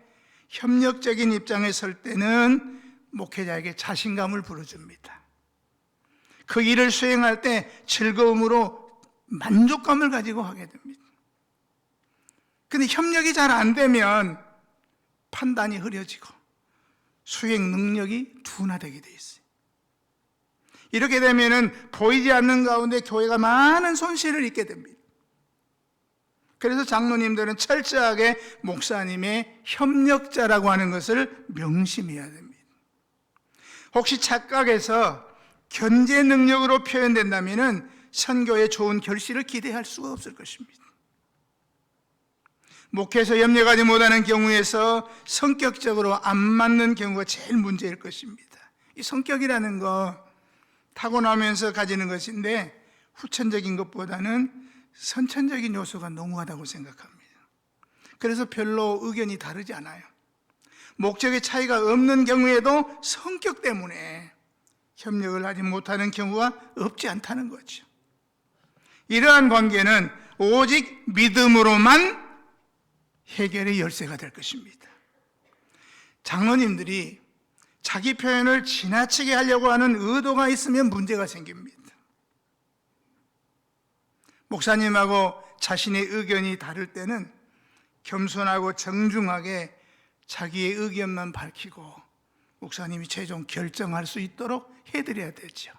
협력적인 입장에 설 때는 목회자에게 자신감을 불어줍니다. 그 일을 수행할 때 즐거움으로 만족감을 가지고 하게 됩니다. 근데 협력이 잘 안 되면 판단이 흐려지고 수행 능력이 둔화되게 돼 있어요. 이렇게 되면은 보이지 않는 가운데 교회가 많은 손실을 입게 됩니다. 그래서 장로님들은 철저하게 목사님의 협력자라고 하는 것을 명심해야 됩니다. 혹시 착각해서 견제 능력으로 표현된다면은 선교의 좋은 결실을 기대할 수가 없을 것입니다. 목회에서 협력하지 못하는 경우에서 성격적으로 안 맞는 경우가 제일 문제일 것입니다. 이 성격이라는 거 타고나면서 가지는 것인데 후천적인 것보다는 선천적인 요소가 농후하다고 생각합니다. 그래서 별로 의견이 다르지 않아요. 목적의 차이가 없는 경우에도 성격 때문에 협력을 하지 못하는 경우가 없지 않다는 거죠. 이러한 관계는 오직 믿음으로만 해결의 열쇠가 될 것입니다. 장로님들이 자기 표현을 지나치게 하려고 하는 의도가 있으면 문제가 생깁니다. 목사님하고 자신의 의견이 다를 때는 겸손하고 정중하게 자기의 의견만 밝히고 목사님이 최종 결정할 수 있도록 해드려야 되죠.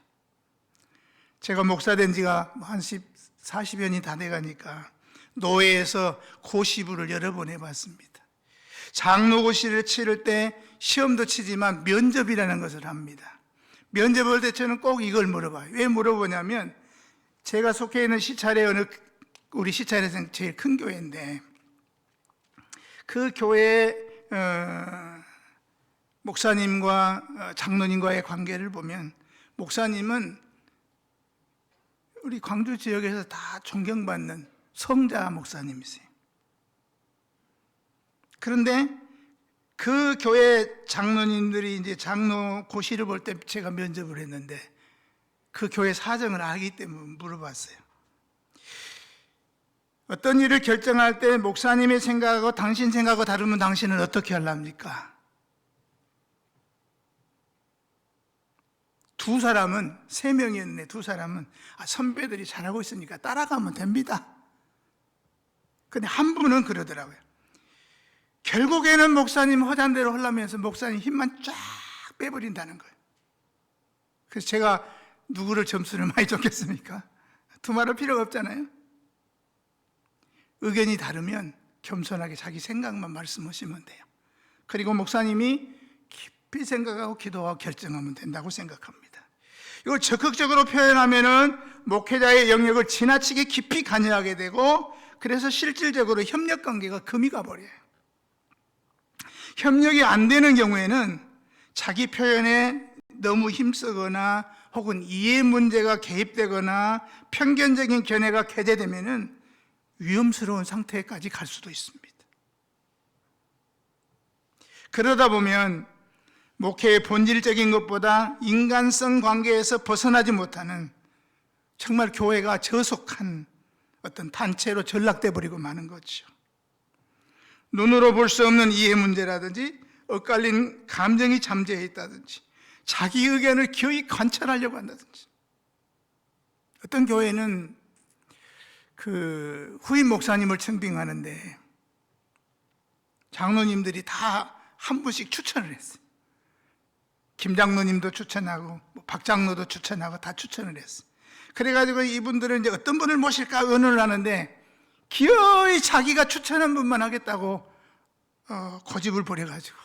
제가 목사 된 지가 한 40년이 다 돼가니까 노회에서 고시부를 여러 번 해봤습니다. 장로고시를 치를 때 시험도 치지만 면접이라는 것을 합니다. 면접을 때 저는 꼭 이걸 물어봐요. 왜 물어보냐면 제가 속해 있는 시찰에 우리 시찰에서 제일 큰 교회인데 그 교회 목사님과 장로님과의 관계를 보면 목사님은 우리 광주 지역에서 다 존경받는 성자 목사님이세요. 그런데 그 교회 장로님들이 이제 장로 고시를 볼 때 제가 면접을 했는데 그 교회 사정을 알기 때문에 물어봤어요. 어떤 일을 결정할 때 목사님의 생각하고 당신 생각하고 다르면 당신은 어떻게 하랍니까? 두 사람은, 3명이었네, 두 사람은 선배들이 잘하고 있으니까 따라가면 됩니다. 근데 한 분은 그러더라고요. 결국에는 목사님 허잔대로 하려면서 목사님 힘만 쫙 빼버린다는 거예요. 그래서 제가 누구를 점수를 많이 줬겠습니까? 두말할 필요가 없잖아요. 의견이 다르면 겸손하게 자기 생각만 말씀하시면 돼요. 그리고 목사님이 깊이 생각하고 기도하고 결정하면 된다고 생각합니다. 이걸 적극적으로 표현하면은 목회자의 영역을 지나치게 깊이 관여하게 되고 그래서 실질적으로 협력 관계가 금이 가버려요. 협력이 안 되는 경우에는 자기 표현에 너무 힘쓰거나 혹은 이해 문제가 개입되거나 편견적인 견해가 개재되면은 위험스러운 상태까지 갈 수도 있습니다. 그러다 보면 목회의 본질적인 것보다 인간성 관계에서 벗어나지 못하는 정말 교회가 저속한 어떤 단체로 전락돼 버리고 마는 거죠. 눈으로 볼 수 없는 이해 문제라든지 엇갈린 감정이 잠재해 있다든지 자기 의견을 기어이 관찰하려고 한다든지 어떤 교회는 그 후임 목사님을 청빙하는데 장로님들이 다 한 분씩 추천을 했어요. 김 장로님도 추천하고 박 장로도 추천하고 다 추천을 했어요. 그래가지고 이분들은 이제 어떤 분을 모실까 의논을 하는데 기어이 자기가 추천한 분만 하겠다고 고집을 부려가지고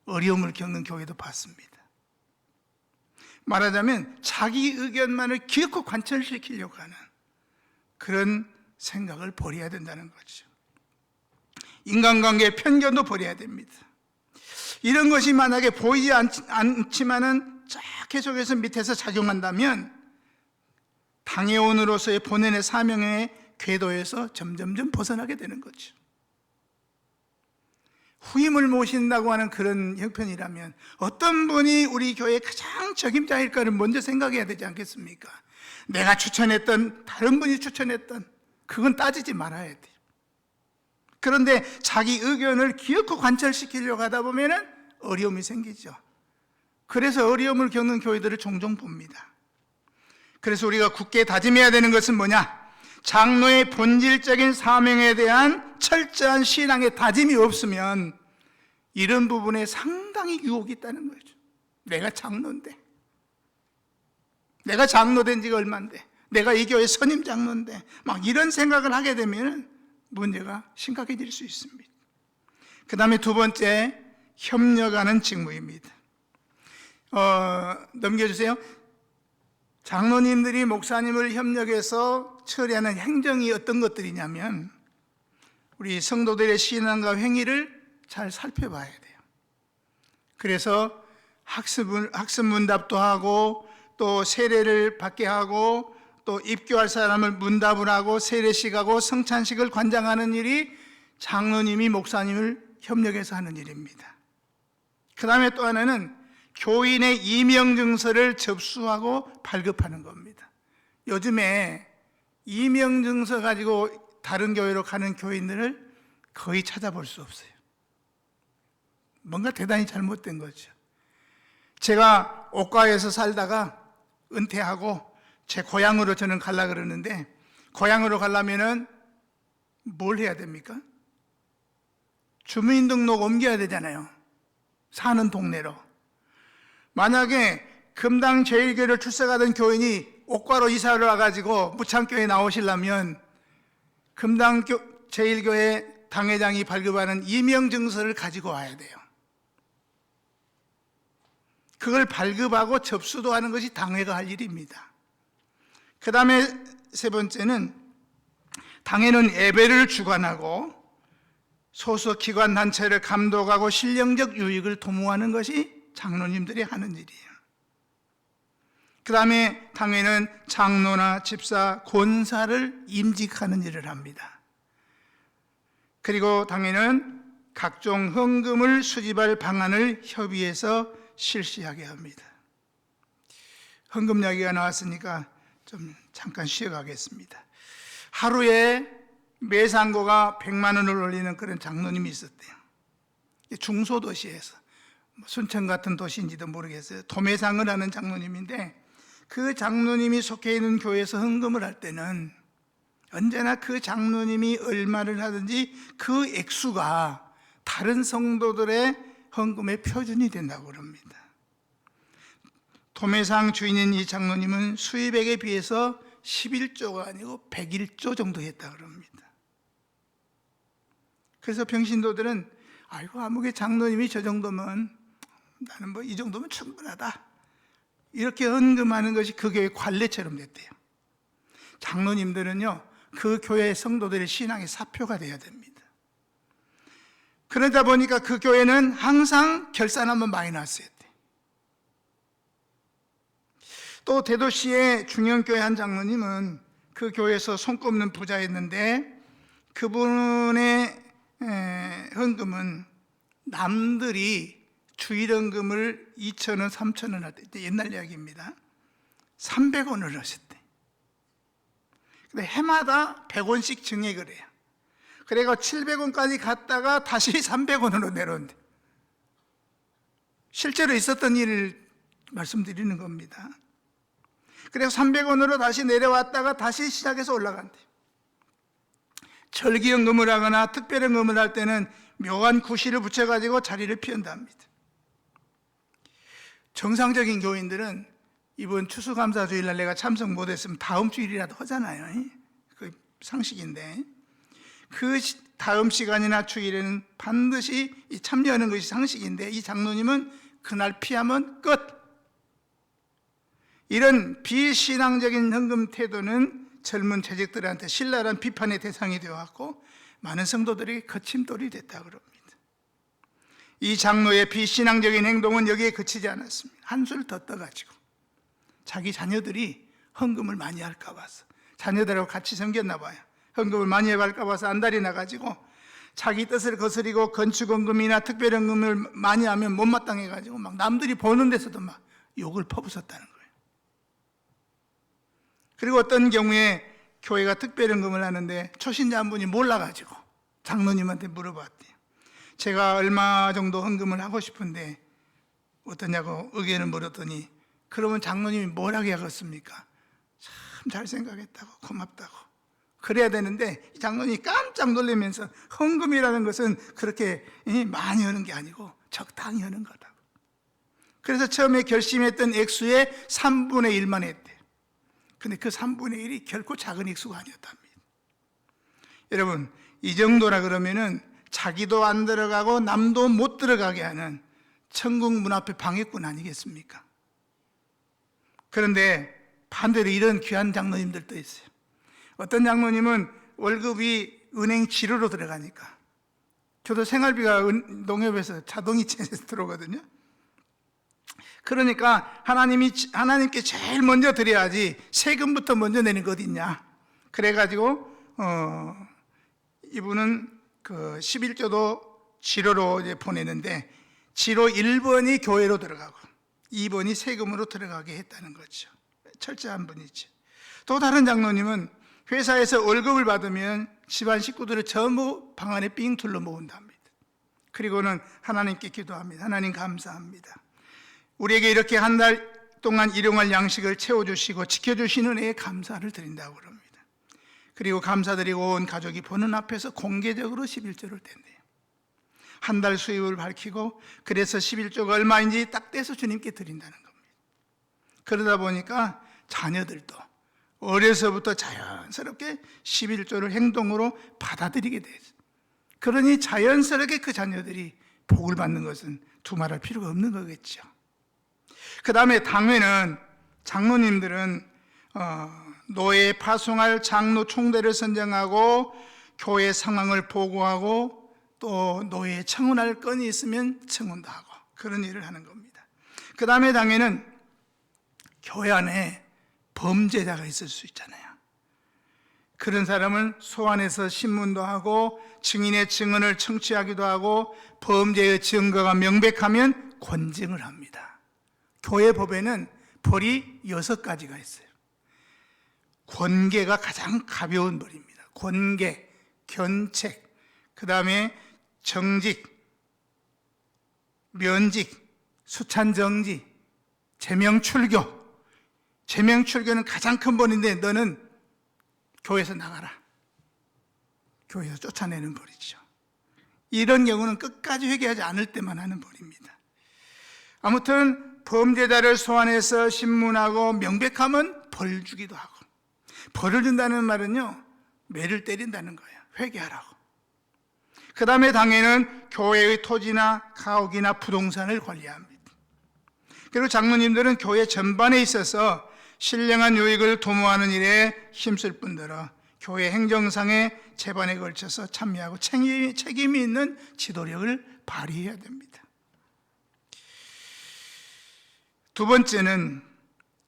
어려움을 겪는 교회도 봤습니다. 말하자면 자기 의견만을 기어코 관철시키려고 하는 그런 생각을 버려야 된다는 거죠. 인간관계의 편견도 버려야 됩니다. 이런 것이 만약에 보이지 않지만은 쫙 계속해서 밑에서 작용한다면 당회원으로서의 본연의 사명의 궤도에서 점점점 벗어나게 되는 거죠. 후임을 모신다고 하는 그런 형편이라면 어떤 분이 우리 교회의 가장 적임자일까를 먼저 생각해야 되지 않겠습니까? 내가 추천했던 다른 분이 추천했던 그건 따지지 말아야 돼요. 그런데 자기 의견을 기어코 관철시키려고 하다 보면 어려움이 생기죠. 그래서 어려움을 겪는 교회들을 종종 봅니다. 그래서 우리가 굳게 다짐해야 되는 것은 뭐냐? 장로의 본질적인 사명에 대한 철저한 신앙의 다짐이 없으면 이런 부분에 상당히 유혹이 있다는 거죠. 내가 장로인데, 내가 장로된 지가 얼마인데, 내가 이 교회 선임 장로인데, 막 이런 생각을 하게 되면 문제가 심각해질 수 있습니다. 그 다음에 두 번째, 협력하는 직무입니다. 넘겨주세요. 장로님들이 목사님을 협력해서 처리하는 행정이 어떤 것들이냐면, 우리 성도들의 신앙과 행위를 잘 살펴봐야 돼요. 그래서 학습 문답도 하고, 또 세례를 받게 하고, 또 입교할 사람을 문답을 하고, 세례식하고 성찬식을 관장하는 일이 장로님이 목사님을 협력해서 하는 일입니다. 그 다음에 또 하나는 교인의 이명증서를 접수하고 발급하는 겁니다. 요즘에 이명증서 가지고 다른 교회로 가는 교인들을 거의 찾아볼 수 없어요. 뭔가 대단히 잘못된 거죠. 제가 옥가에서 살다가 은퇴하고 제 고향으로 저는 가려고 그러는데, 고향으로 가려면은 뭘 해야 됩니까? 주민등록 옮겨야 되잖아요. 사는 동네로. 만약에 금당 제일교회를 출석하던 교인이 옥과로 이사를 와가지고 무창교회에 나오시려면 금당 제일교회 당회장이 발급하는 이명증서를 가지고 와야 돼요. 그걸 발급하고 접수도 하는 것이 당회가 할 일입니다. 그 다음에 세 번째는, 당회는 예배를 주관하고 소속 기관 단체를 감독하고 실령적 유익을 도모하는 것이 장로님들이 하는 일이에요. 그 다음에 당회는 장로나 집사, 권사를 임직하는 일을 합니다. 그리고 당회는 각종 헌금을 수집할 방안을 협의해서 실시하게 합니다. 헌금 이야기가 나왔으니까 좀 잠깐 쉬어가겠습니다. 하루에 매상고가 100만 원을 올리는 그런 장로님이 있었대요. 중소도시에서, 순천 같은 도시인지도 모르겠어요. 도매상을 하는 장로님인데, 그 장로님이 속해 있는 교회에서 헌금을 할 때는 언제나 그 장로님이 얼마를 하든지 그 액수가 다른 성도들의 헌금의 표준이 된다고 그럽니다. 도매상 주인인 이 장로님은 수입액에 비해서 11조가 아니고 101조 정도 했다고 그럽니다. 그래서 평신도들은 아이고, 아무개 장로님이 저 정도면 나는 뭐 이 정도면 충분하다, 이렇게 헌금하는 것이 그 교회 관례처럼 됐대요. 장로님들은요, 그 교회 성도들의 신앙의 사표가 돼야 됩니다. 그러다 보니까 그 교회는 항상 결산하면 많이 났어야 돼. 또 대도시의 중형교회 한 장로님은 그 교회에서 손꼽는 부자였는데, 그분의 헌금은 남들이 주일헌금을 2,000원, 3,000원 할 때, 옛날 이야기입니다. 300원을 하셨대. 근데 해마다 100원씩 증액을 해요. 그래가 700원까지 갔다가 다시 300원으로 내려온대. 실제로 있었던 일을 말씀드리는 겁니다. 그래서 300원으로 다시 내려왔다가 다시 시작해서 올라간대. 절기헌금을 하거나 특별헌금을 할 때는 묘한 구실을 붙여가지고 자리를 피한답니다. 정상적인 교인들은 이번 추수감사주일날 내가 참석 못했으면 다음 주일이라도 하잖아요. 그 상식인데, 그 다음 시간이나 주일에는 반드시 참여하는 것이 상식인데, 이 장로님은 그날 피하면 끝. 이런 비신앙적인 헌금 태도는 젊은 재직들한테 신랄한 비판의 대상이 되어왔고, 많은 성도들이 거침돌이 됐다고 그럽니다. 이 장로의 비신앙적인 행동은 여기에 그치지 않았습니다. 한술 더 떠가지고 자기 자녀들이 헌금을 많이 할까 봐서, 자녀들하고 같이 섬겼나 봐요. 헌금을 많이 할까 봐서 안달이 나가지고 자기 뜻을 거스리고 건축헌금이나 특별헌금을 많이 하면 못마땅해가지고 막 남들이 보는 데서도 막 욕을 퍼붓었다는 거예요. 그리고 어떤 경우에 교회가 특별헌금을 하는데 초신자 한 분이 몰라가지고 장로님한테 물어봤대요. 제가 얼마 정도 헌금을 하고 싶은데 어떠냐고 의견을 물었더니 그러면 장로님이 뭐라고 하겠습니까? 참 잘 생각했다고, 고맙다고 그래야 되는데 장로님이 깜짝 놀라면서 헌금이라는 것은 그렇게 많이 하는 게 아니고 적당히 하는 거다. 그래서 처음에 결심했던 액수의 3분의 1만 했대요. 근데 그 3분의 1이 결코 작은 액수가 아니었답니다. 여러분, 이 정도라 그러면은 자기도 안 들어가고 남도 못 들어가게 하는 천국 문 앞에 방해꾼 아니겠습니까? 그런데 반대로 이런 귀한 장로님들도 있어요. 어떤 장로님은 월급이 은행 지로로 들어가니까, 저도 생활비가 농협에서 자동이체에서 들어오거든요. 그러니까 하나님께 제일 먼저 드려야지 세금부터 먼저 내는 거 어딨냐. 그래가지고 이분은 그 11조도 지로로 이제 보내는데, 지로 1번이 교회로 들어가고 2번이 세금으로 들어가게 했다는 거죠. 철저한 분이죠. 또 다른 장로님은 회사에서 월급을 받으면 집안 식구들을 전부 방 안에 삥 둘러 모은답니다. 그리고는 하나님께 기도합니다. 하나님 감사합니다. 우리에게 이렇게 한 달 동안 일용할 양식을 채워주시고 지켜주시는 은혜에 감사를 드린다고 그럽니다. 그리고 감사드리고 온 가족이 보는 앞에서 공개적으로 11조를 댄대요. 한 달 수입을 밝히고, 그래서 11조가 얼마인지 딱 떼서 주님께 드린다는 겁니다. 그러다 보니까 자녀들도 어려서부터 자연스럽게 11조를 행동으로 받아들이게 되죠. 그러니 자연스럽게 그 자녀들이 복을 받는 것은 두말할 필요가 없는 거겠죠. 그 다음에 당회는, 장로님들은 노예에 파송할 장로 총대를 선정하고 교회 상황을 보고하고 또 노예에 청혼할 건이 있으면 청혼도 하고 그런 일을 하는 겁니다. 그 다음에 당회는 교회 안에 범죄자가 있을 수 있잖아요. 그런 사람을 소환해서 신문도 하고 증인의 증언을 청취하기도 하고 범죄의 증거가 명백하면 권증을 합니다. 교회 법에는 벌이 6가지가 있어요. 권계가 가장 가벼운 벌입니다. 권계, 견책, 그 다음에 정직, 면직, 수찬정지, 제명출교. 제명출교는 가장 큰 벌인데 너는 교회에서 나가라. 교회에서 쫓아내는 벌이죠. 이런 경우는 끝까지 회개하지 않을 때만 하는 벌입니다. 아무튼 범죄자를 소환해서 신문하고 명백하면 벌 주기도 하고, 벌을 준다는 말은요, 매를 때린다는 거예요. 회개하라고. 그 다음에 당에는 교회의 토지나 가옥이나 부동산을 관리합니다. 그리고 장로님들은 교회 전반에 있어서 신령한 요익을 도모하는 일에 힘쓸 뿐더러 교회 행정상의 재반에 걸쳐서 참여하고 책임이 있는 지도력을 발휘해야 됩니다. 두 번째는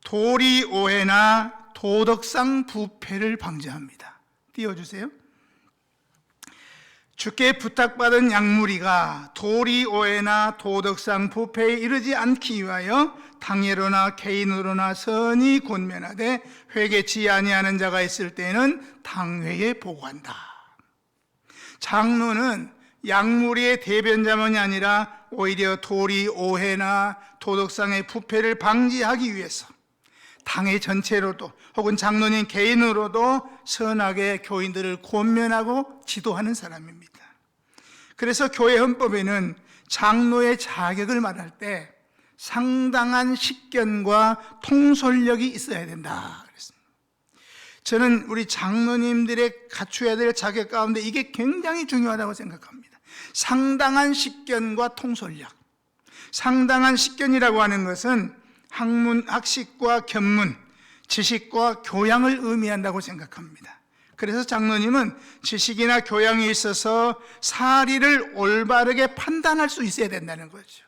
도리 오해나 도덕상 부패를 방지합니다. 띄워주세요. 주께 부탁받은 약물이가 도리 오해나 도덕상 부패에 이르지 않기 위하여 당회로나 개인으로나 선이 권면하되 회개치 아니하는 자가 있을 때는 당회에 보고한다. 장로는 약물의 대변자만이 아니라 오히려 도리 오해나 도덕상의 부패를 방지하기 위해서 당회 전체로도 혹은 장로님 개인으로도 선하게 교인들을 권면하고 지도하는 사람입니다. 그래서 교회 헌법에는 장로의 자격을 말할 때 상당한 식견과 통솔력이 있어야 된다 그랬습니다. 저는 우리 장로님들의 갖춰야 될 자격 가운데 이게 굉장히 중요하다고 생각합니다. 상당한 식견과 통솔력. 상당한 식견이라고 하는 것은 학문, 학식과 견문, 지식과 교양을 의미한다고 생각합니다. 그래서 장로님은 지식이나 교양이 있어서 사리를 올바르게 판단할 수 있어야 된다는 거죠.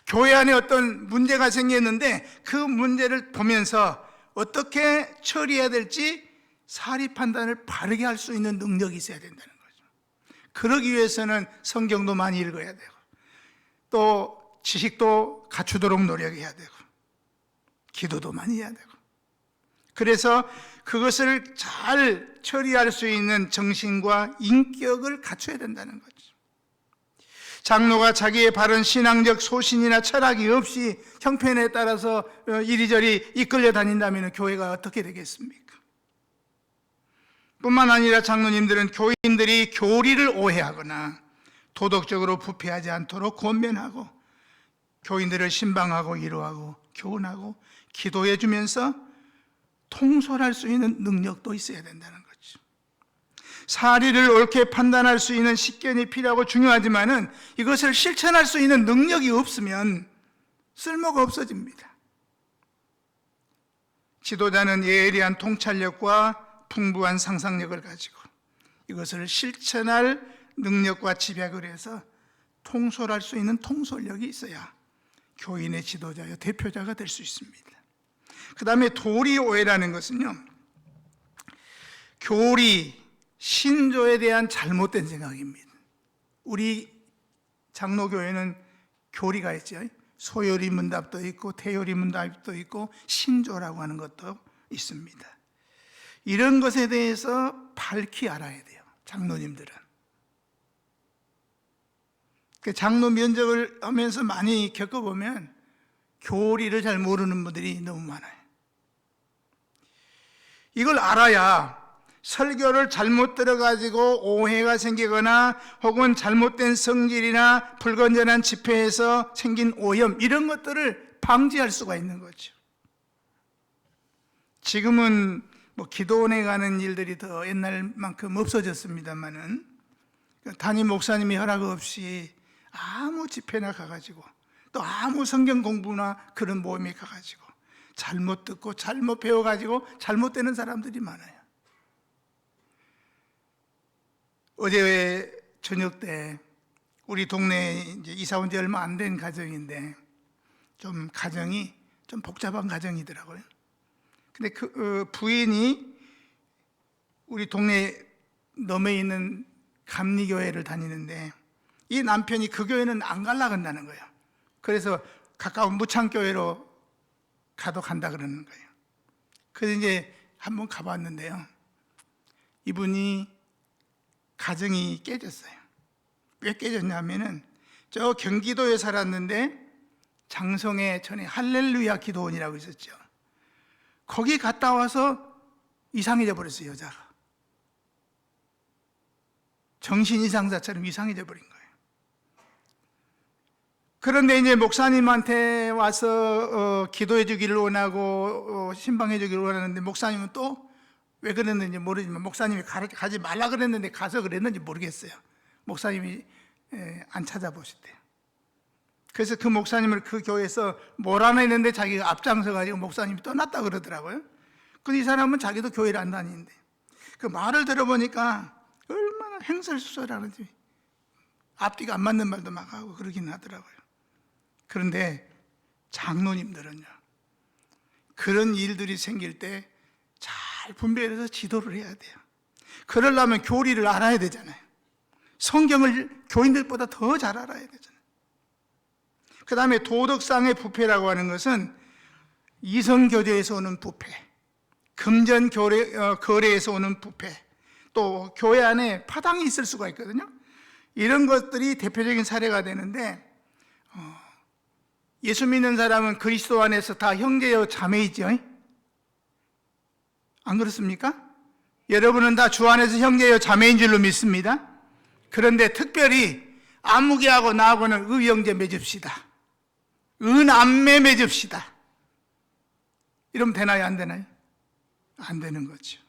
교회 안에 어떤 문제가 생겼는데 그 문제를 보면서 어떻게 처리해야 될지 사리 판단을 바르게 할 수 있는 능력이 있어야 된다는 거죠. 그러기 위해서는 성경도 많이 읽어야 되고 또 지식도 갖추도록 노력해야 되고 기도도 많이 해야 되고, 그래서 그것을 잘 처리할 수 있는 정신과 인격을 갖춰야 된다는 거죠. 장로가 자기의 바른 신앙적 소신이나 철학이 없이 형편에 따라서 이리저리 이끌려 다닌다면 교회가 어떻게 되겠습니까? 뿐만 아니라 장로님들은 교인들이 교리를 오해하거나 도덕적으로 부패하지 않도록 권면하고 교인들을 신방하고 위로하고 교훈하고 기도해 주면서 통솔할 수 있는 능력도 있어야 된다는 거죠. 사리를 옳게 판단할 수 있는 식견이 필요하고 중요하지만은 이것을 실천할 수 있는 능력이 없으면 쓸모가 없어집니다. 지도자는 예리한 통찰력과 풍부한 상상력을 가지고 이것을 실천할 능력과 지략을 해서 통솔할 수 있는 통솔력이 있어야 교인의 지도자여 대표자가 될 수 있습니다. 그 다음에 도리오해라는 것은요, 교리, 신조에 대한 잘못된 생각입니다. 우리 장로교회는 교리가 있죠. 소요리 문답도 있고 태요리 문답도 있고 신조라고 하는 것도 있습니다. 이런 것에 대해서 밝히 알아야 돼요, 장로님들은. 장로 면접을 하면서 많이 겪어보면 교리를 잘 모르는 분들이 너무 많아요. 이걸 알아야 설교를 잘못 들어가지고 오해가 생기거나 혹은 잘못된 성질이나 불건전한 집회에서 생긴 오염, 이런 것들을 방지할 수가 있는 거죠. 지금은 기도원에 가는 일들이 더 옛날만큼 없어졌습니다만은 담임 목사님이 허락 없이 아무 집회나 가가지고 또 아무 성경 공부나 그런 모임에 가가지고 잘못 듣고 잘못 배워가지고 잘못되는 사람들이 많아요. 어제 저녁 때 우리 동네에 이제 이사 온 지 얼마 안 된 가정인데 좀 가정이 좀 복잡한 가정이더라고요. 근데 그 부인이 우리 동네 넘에 있는 감리교회를 다니는데 이 남편이 그 교회는 안 갈라 한다는 거예요. 그래서 가까운 무창교회로 가도 간다 그러는 거예요. 그래서 이제 한번 가봤는데요, 이분이 가정이 깨졌어요. 왜 깨졌냐면은 저 경기도에 살았는데 장성에 전에 할렐루야 기도원이라고 있었죠. 거기 갔다 와서 이상해져 버렸어요, 여자가. 정신 이상자처럼 이상해져 버린 거예요. 그런데 이제 목사님한테 와서 기도해 주기를 원하고 신방해 주기를 원하는데 목사님은 또 왜 그랬는지 모르지만 목사님이 가지 말라 그랬는데 가서 그랬는지 모르겠어요. 목사님이 안 찾아보셨대요. 그래서 그 목사님을 그 교회에서 몰아내는데 자기가 앞장서 가지고 목사님이 떠났다 그러더라고요. 근데 이 사람은 자기도 교회를 안 다니는데 그 말을 들어보니까 얼마나 횡설수설하는지 앞뒤가 안 맞는 말도 막 하고 그러긴 하더라고요. 그런데 장로님들은요, 그런 일들이 생길 때 잘 분별해서 지도를 해야 돼요. 그러려면 교리를 알아야 되잖아요. 성경을 교인들보다 더 잘 알아야 되잖아요. 그 다음에 도덕상의 부패라고 하는 것은 이성교제에서 오는 부패, 금전거래에서 오는 부패, 또 교회 안에 파당이 있을 수가 있거든요. 이런 것들이 대표적인 사례가 되는데 예수 믿는 사람은 그리스도 안에서 다 형제요 자매이죠. 안 그렇습니까? 여러분은 다 주 안에서 형제요 자매인 줄로 믿습니다. 그런데 특별히 아무개하고 나하고는 의형제 맺읍시다, 은암매 맺읍시다, 이러면 되나요, 안 되나요? 안 되는 거죠.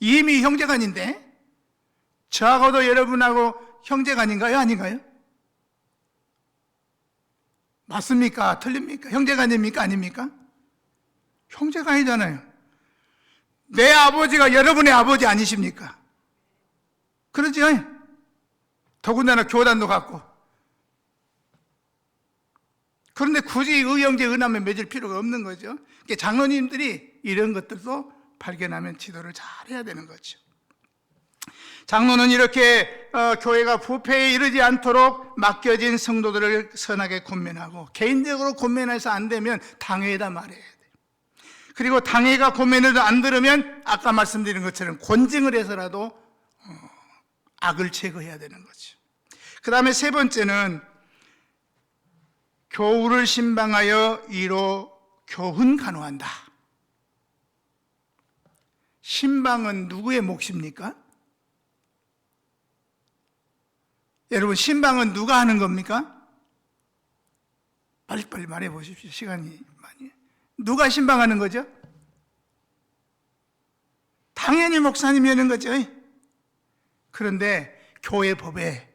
이미 형제간인데 저하고도 여러분하고 형제간인가요, 아닌가요? 맞습니까? 틀립니까? 형제간입니까? 아닙니까? 형제간이잖아요. 내 아버지가 여러분의 아버지 아니십니까? 그러지? 더군다나 교단도 같고. 그런데 굳이 의형제 은암에 맺을 필요가 없는 거죠. 그러니까 장로님들이 이런 것들도 발견하면 지도를 잘 해야 되는 거죠. 장로는 이렇게 교회가 부패에 이르지 않도록 맡겨진 성도들을 선하게 권면하고, 개인적으로 권면해서 안 되면 당회에다 말해야 돼요. 그리고 당회가 권면을 안 들으면 아까 말씀드린 것처럼 권징을 해서라도 악을 제거해야 되는 거죠. 그 다음에 세 번째는 교우를 신방하여 이로 교훈 간호한다. 신방은 누구의 몫입니까? 여러분, 신방은 누가 하는 겁니까? 빨리빨리 말해 보십시오. 시간이 많이. 누가 신방하는 거죠? 당연히 목사님이 하는 거죠. 그런데 교회 법에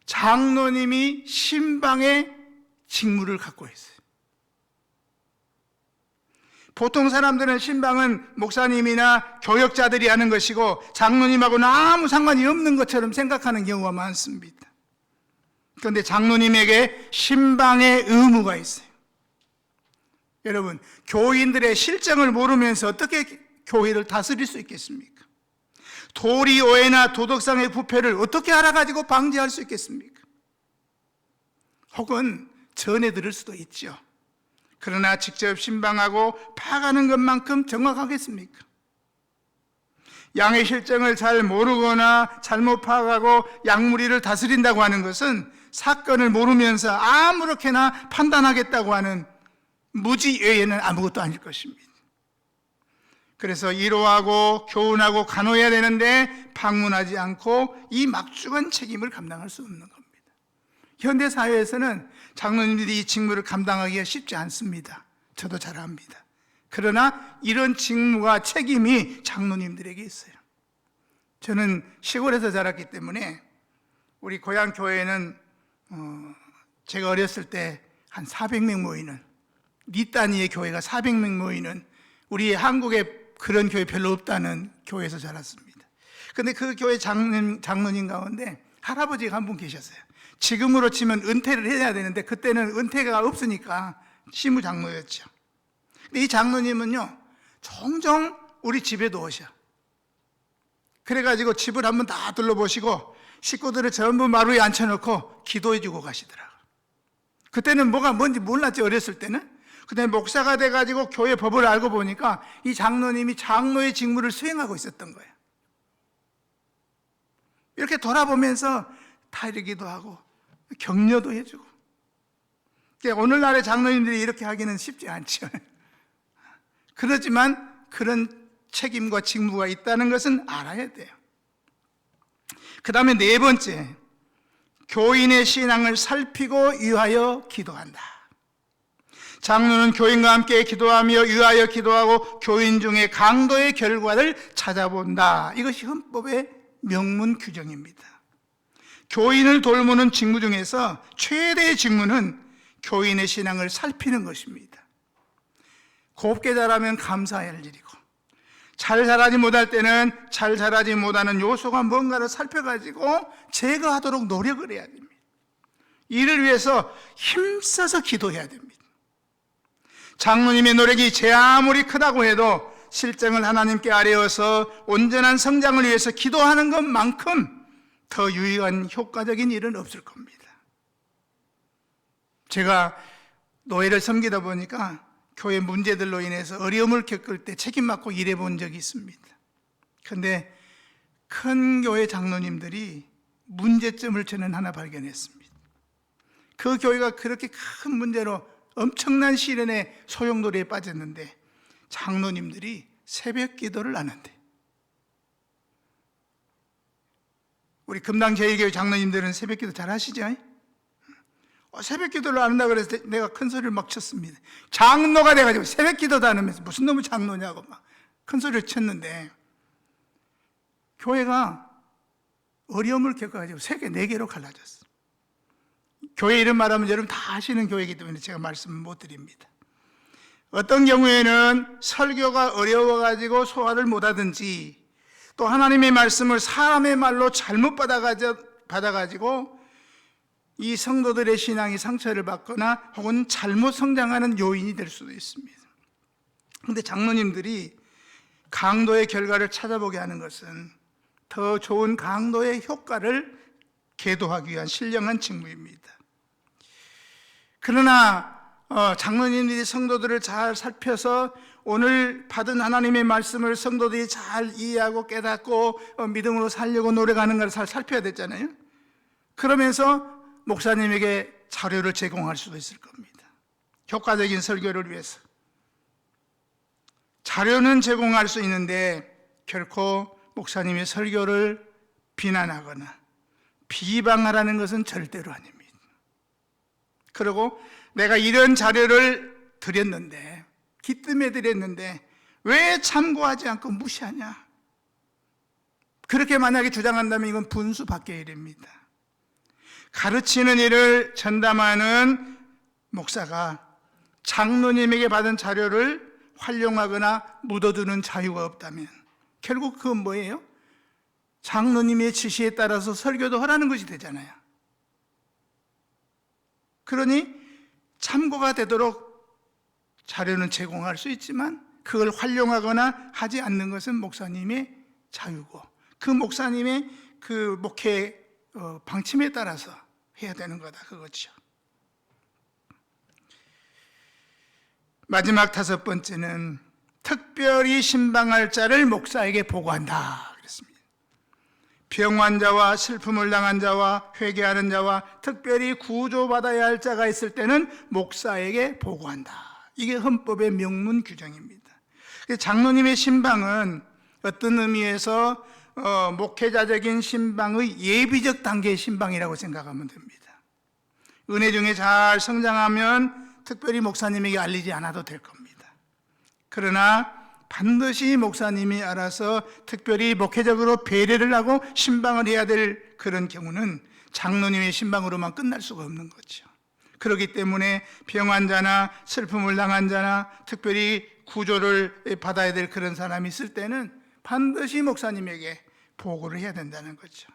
장로님이 신방의 직무를 갖고 있어요. 보통 사람들은 신방은 목사님이나 교역자들이 하는 것이고 장로님하고는 아무 상관이 없는 것처럼 생각하는 경우가 많습니다. 그런데 장로님에게 신방의 의무가 있어요. 여러분, 교인들의 실정을 모르면서 어떻게 교회를 다스릴 수 있겠습니까? 도리 오해나 도덕상의 부패를 어떻게 알아가지고 방지할 수 있겠습니까? 혹은 전해 들을 수도 있죠. 그러나 직접 신방하고 파가는 것만큼 정확하겠습니까? 양의 실정을 잘 모르거나 잘못 파악하고 양무리를 다스린다고 하는 것은 사건을 모르면서 아무렇게나 판단하겠다고 하는 무지 외에는 아무것도 아닐 것입니다. 그래서 위로하고 교훈하고 간호해야 되는데 방문하지 않고 이 막중한 책임을 감당할 수 없는 겁니다. 현대 사회에서는 장로님들이 이 직무를 감당하기가 쉽지 않습니다. 저도 잘 압니다. 그러나 이런 직무와 책임이 장로님들에게 있어요. 저는 시골에서 자랐기 때문에 우리 고향 교회는 제가 어렸을 때 한 400명 모이는, 리 단위의 교회가 400명 모이는, 우리 한국에 그런 교회 별로 없다는 교회에서 자랐습니다. 그런데 그 교회 장로님 가운데 할아버지가 한 분 계셨어요. 지금으로 치면 은퇴를 해야 되는데 그때는 은퇴가 없으니까 시무장로였죠. 근데 이 장로님은요, 종종 우리 집에도 오셔. 그래가지고 집을 한번 다 둘러보시고 식구들을 전부 마루에 앉혀놓고 기도해주고 가시더라고요. 그때는 뭐가 뭔지 몰랐지, 어렸을 때는. 근데 목사가 돼가지고 교회 법을 알고 보니까 이 장로님이 장로의 직무를 수행하고 있었던 거예요. 이렇게 돌아보면서 타이르기도 하고 격려도 해주고. 오늘날의 장로님들이 이렇게 하기는 쉽지 않죠. 그렇지만 그런 책임과 직무가 있다는 것은 알아야 돼요. 그 다음에 네 번째, 교인의 신앙을 살피고 위하여 기도한다. 장로는 교인과 함께 기도하며 위하여 기도하고 교인 중에 강도의 결과를 찾아본다. 이것이 헌법의 명문 규정입니다. 교인을 돌보는 직무 중에서 최대의 직무는 교인의 신앙을 살피는 것입니다. 곱게 자라면 감사할 일이고, 잘 자라지 못할 때는 잘 자라지 못하는 요소가 뭔가를 살펴가지고 제거하도록 노력을 해야 됩니다. 이를 위해서 힘써서 기도해야 됩니다. 장로님의 노력이 제 아무리 크다고 해도 실정을 하나님께 아뢰어서 온전한 성장을 위해서 기도하는 것만큼 더 유익한 효과적인 일은 없을 겁니다. 제가 노예를 섬기다 보니까 교회 문제들로 인해서 어려움을 겪을 때 책임 맡고 일해 본 적이 있습니다. 그런데 큰 교회 장로님들이 문제점을 저는 하나 발견했습니다. 그 교회가 그렇게 큰 문제로 엄청난 시련의 소용돌이에 빠졌는데 장로님들이 새벽 기도를 안 한대. 우리 금당제일교회 장로님들은 새벽 기도 잘 하시죠? 새벽 기도를 안 한다고 그래서 내가 큰 소리를 막 쳤습니다. 장로가 돼가지고 새벽 기도도 안 하면서 무슨 놈의 장로냐고 막 큰 소리를 쳤는데, 교회가 어려움을 겪어가지고 세계 4개로 갈라졌어. 교회 이름 말하면 여러분 다 아시는 교회이기 때문에 제가 말씀을 못 드립니다. 어떤 경우에는 설교가 어려워가지고 소화를 못하든지, 또 하나님의 말씀을 사람의 말로 잘못 받아가지고 이 성도들의 신앙이 상처를 받거나 혹은 잘못 성장하는 요인이 될 수도 있습니다. 그런데 장로님들이 강도의 결과를 찾아보게 하는 것은 더 좋은 강도의 효과를 계도하기 위한 신령한 직무입니다. 그러나 장로님들이 성도들을 잘 살펴서 오늘 받은 하나님의 말씀을 성도들이 잘 이해하고 깨닫고 믿음으로 살려고 노력하는 걸 잘 살펴야 됐잖아요. 그러면서 목사님에게 자료를 제공할 수도 있을 겁니다. 효과적인 설교를 위해서. 자료는 제공할 수 있는데 결코 목사님의 설교를 비난하거나 비방하라는 것은 절대로 아닙니다. 그리고 내가 이런 자료를 드렸는데, 기뜸에 드렸는데 왜 참고하지 않고 무시하냐? 그렇게 만약에 주장한다면 이건 분수 밖의 일입니다. 가르치는 일을 전담하는 목사가 장로님에게 받은 자료를 활용하거나 묻어두는 자유가 없다면 결국 그건 뭐예요? 장로님의 지시에 따라서 설교도 하라는 것이 되잖아요. 그러니 참고가 되도록 자료는 제공할 수 있지만 그걸 활용하거나 하지 않는 것은 목사님의 자유고, 그 목사님의 그 목회 방침에 따라서 해야 되는 거다, 그거죠. 마지막 5번째는 특별히 신방할 자를 목사에게 보고한다 그랬습니다. 병환자와 슬픔을 당한 자와 회개하는 자와 특별히 구조받아야 할 자가 있을 때는 목사에게 보고한다. 이게 헌법의 명문 규정입니다. 장로님의 신방은 어떤 의미에서 목회자적인 신방의 예비적 단계의 신방이라고 생각하면 됩니다. 은혜 중에 잘 성장하면 특별히 목사님에게 알리지 않아도 될 겁니다. 그러나 반드시 목사님이 알아서 특별히 목회적으로 배려를 하고 신방을 해야 될 그런 경우는 장로님의 신방으로만 끝날 수가 없는 거죠. 그렇기 때문에 병환자나 슬픔을 당한 자나 특별히 구조를 받아야 될 그런 사람이 있을 때는 반드시 목사님에게 보고를 해야 된다는 거죠.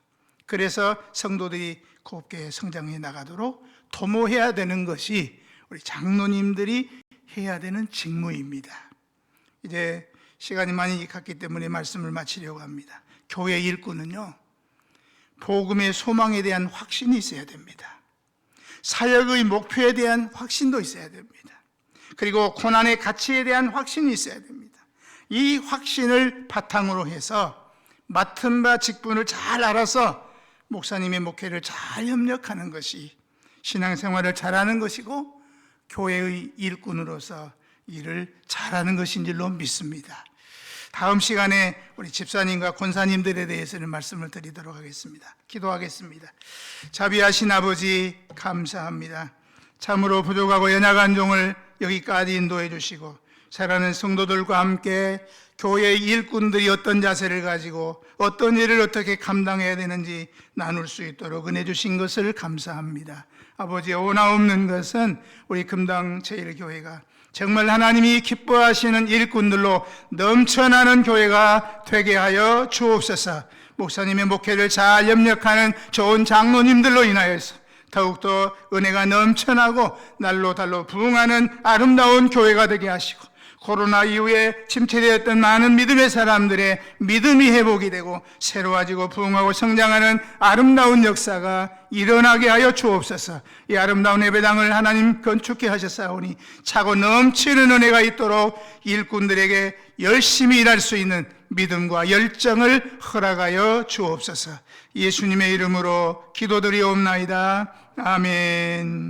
그래서 성도들이 곱게 성장해 나가도록 도모해야 되는 것이 우리 장로님들이 해야 되는 직무입니다. 이제 시간이 많이 갔기 때문에 말씀을 마치려고 합니다. 교회 일꾼은요, 복음의 소망에 대한 확신이 있어야 됩니다. 사역의 목표에 대한 확신도 있어야 됩니다. 그리고 고난의 가치에 대한 확신이 있어야 됩니다. 이 확신을 바탕으로 해서 맡은 바 직분을 잘 알아서 목사님의 목회를 잘 협력하는 것이 신앙생활을 잘하는 것이고 교회의 일꾼으로서 일을 잘하는 것인 줄로 믿습니다. 다음 시간에 우리 집사님과 권사님들에 대해서는 말씀을 드리도록 하겠습니다. 기도하겠습니다. 자비하신 아버지, 감사합니다. 참으로 부족하고 연약한 종을 여기까지 인도해 주시고 자라는 성도들과 함께 교회의 일꾼들이 어떤 자세를 가지고 어떤 일을 어떻게 감당해야 되는지 나눌 수 있도록 은혜 주신 것을 감사합니다. 아버지, 오나 없는 것은 우리 금당 제1교회가 정말 하나님이 기뻐하시는 일꾼들로 넘쳐나는 교회가 되게 하여 주옵소서. 목사님의 목회를 잘 협력하는 좋은 장로님들로 인하여서 더욱더 은혜가 넘쳐나고 날로 달로 부흥하는 아름다운 교회가 되게 하시고, 코로나 이후에 침체되었던 많은 믿음의 사람들의 믿음이 회복이 되고 새로워지고 부흥하고 성장하는 아름다운 역사가 일어나게 하여 주옵소서. 이 아름다운 예배당을 하나님 건축해 하셨사오니 차고 넘치는 은혜가 있도록 일꾼들에게 열심히 일할 수 있는 믿음과 열정을 허락하여 주옵소서. 예수님의 이름으로 기도드리옵나이다. 아멘.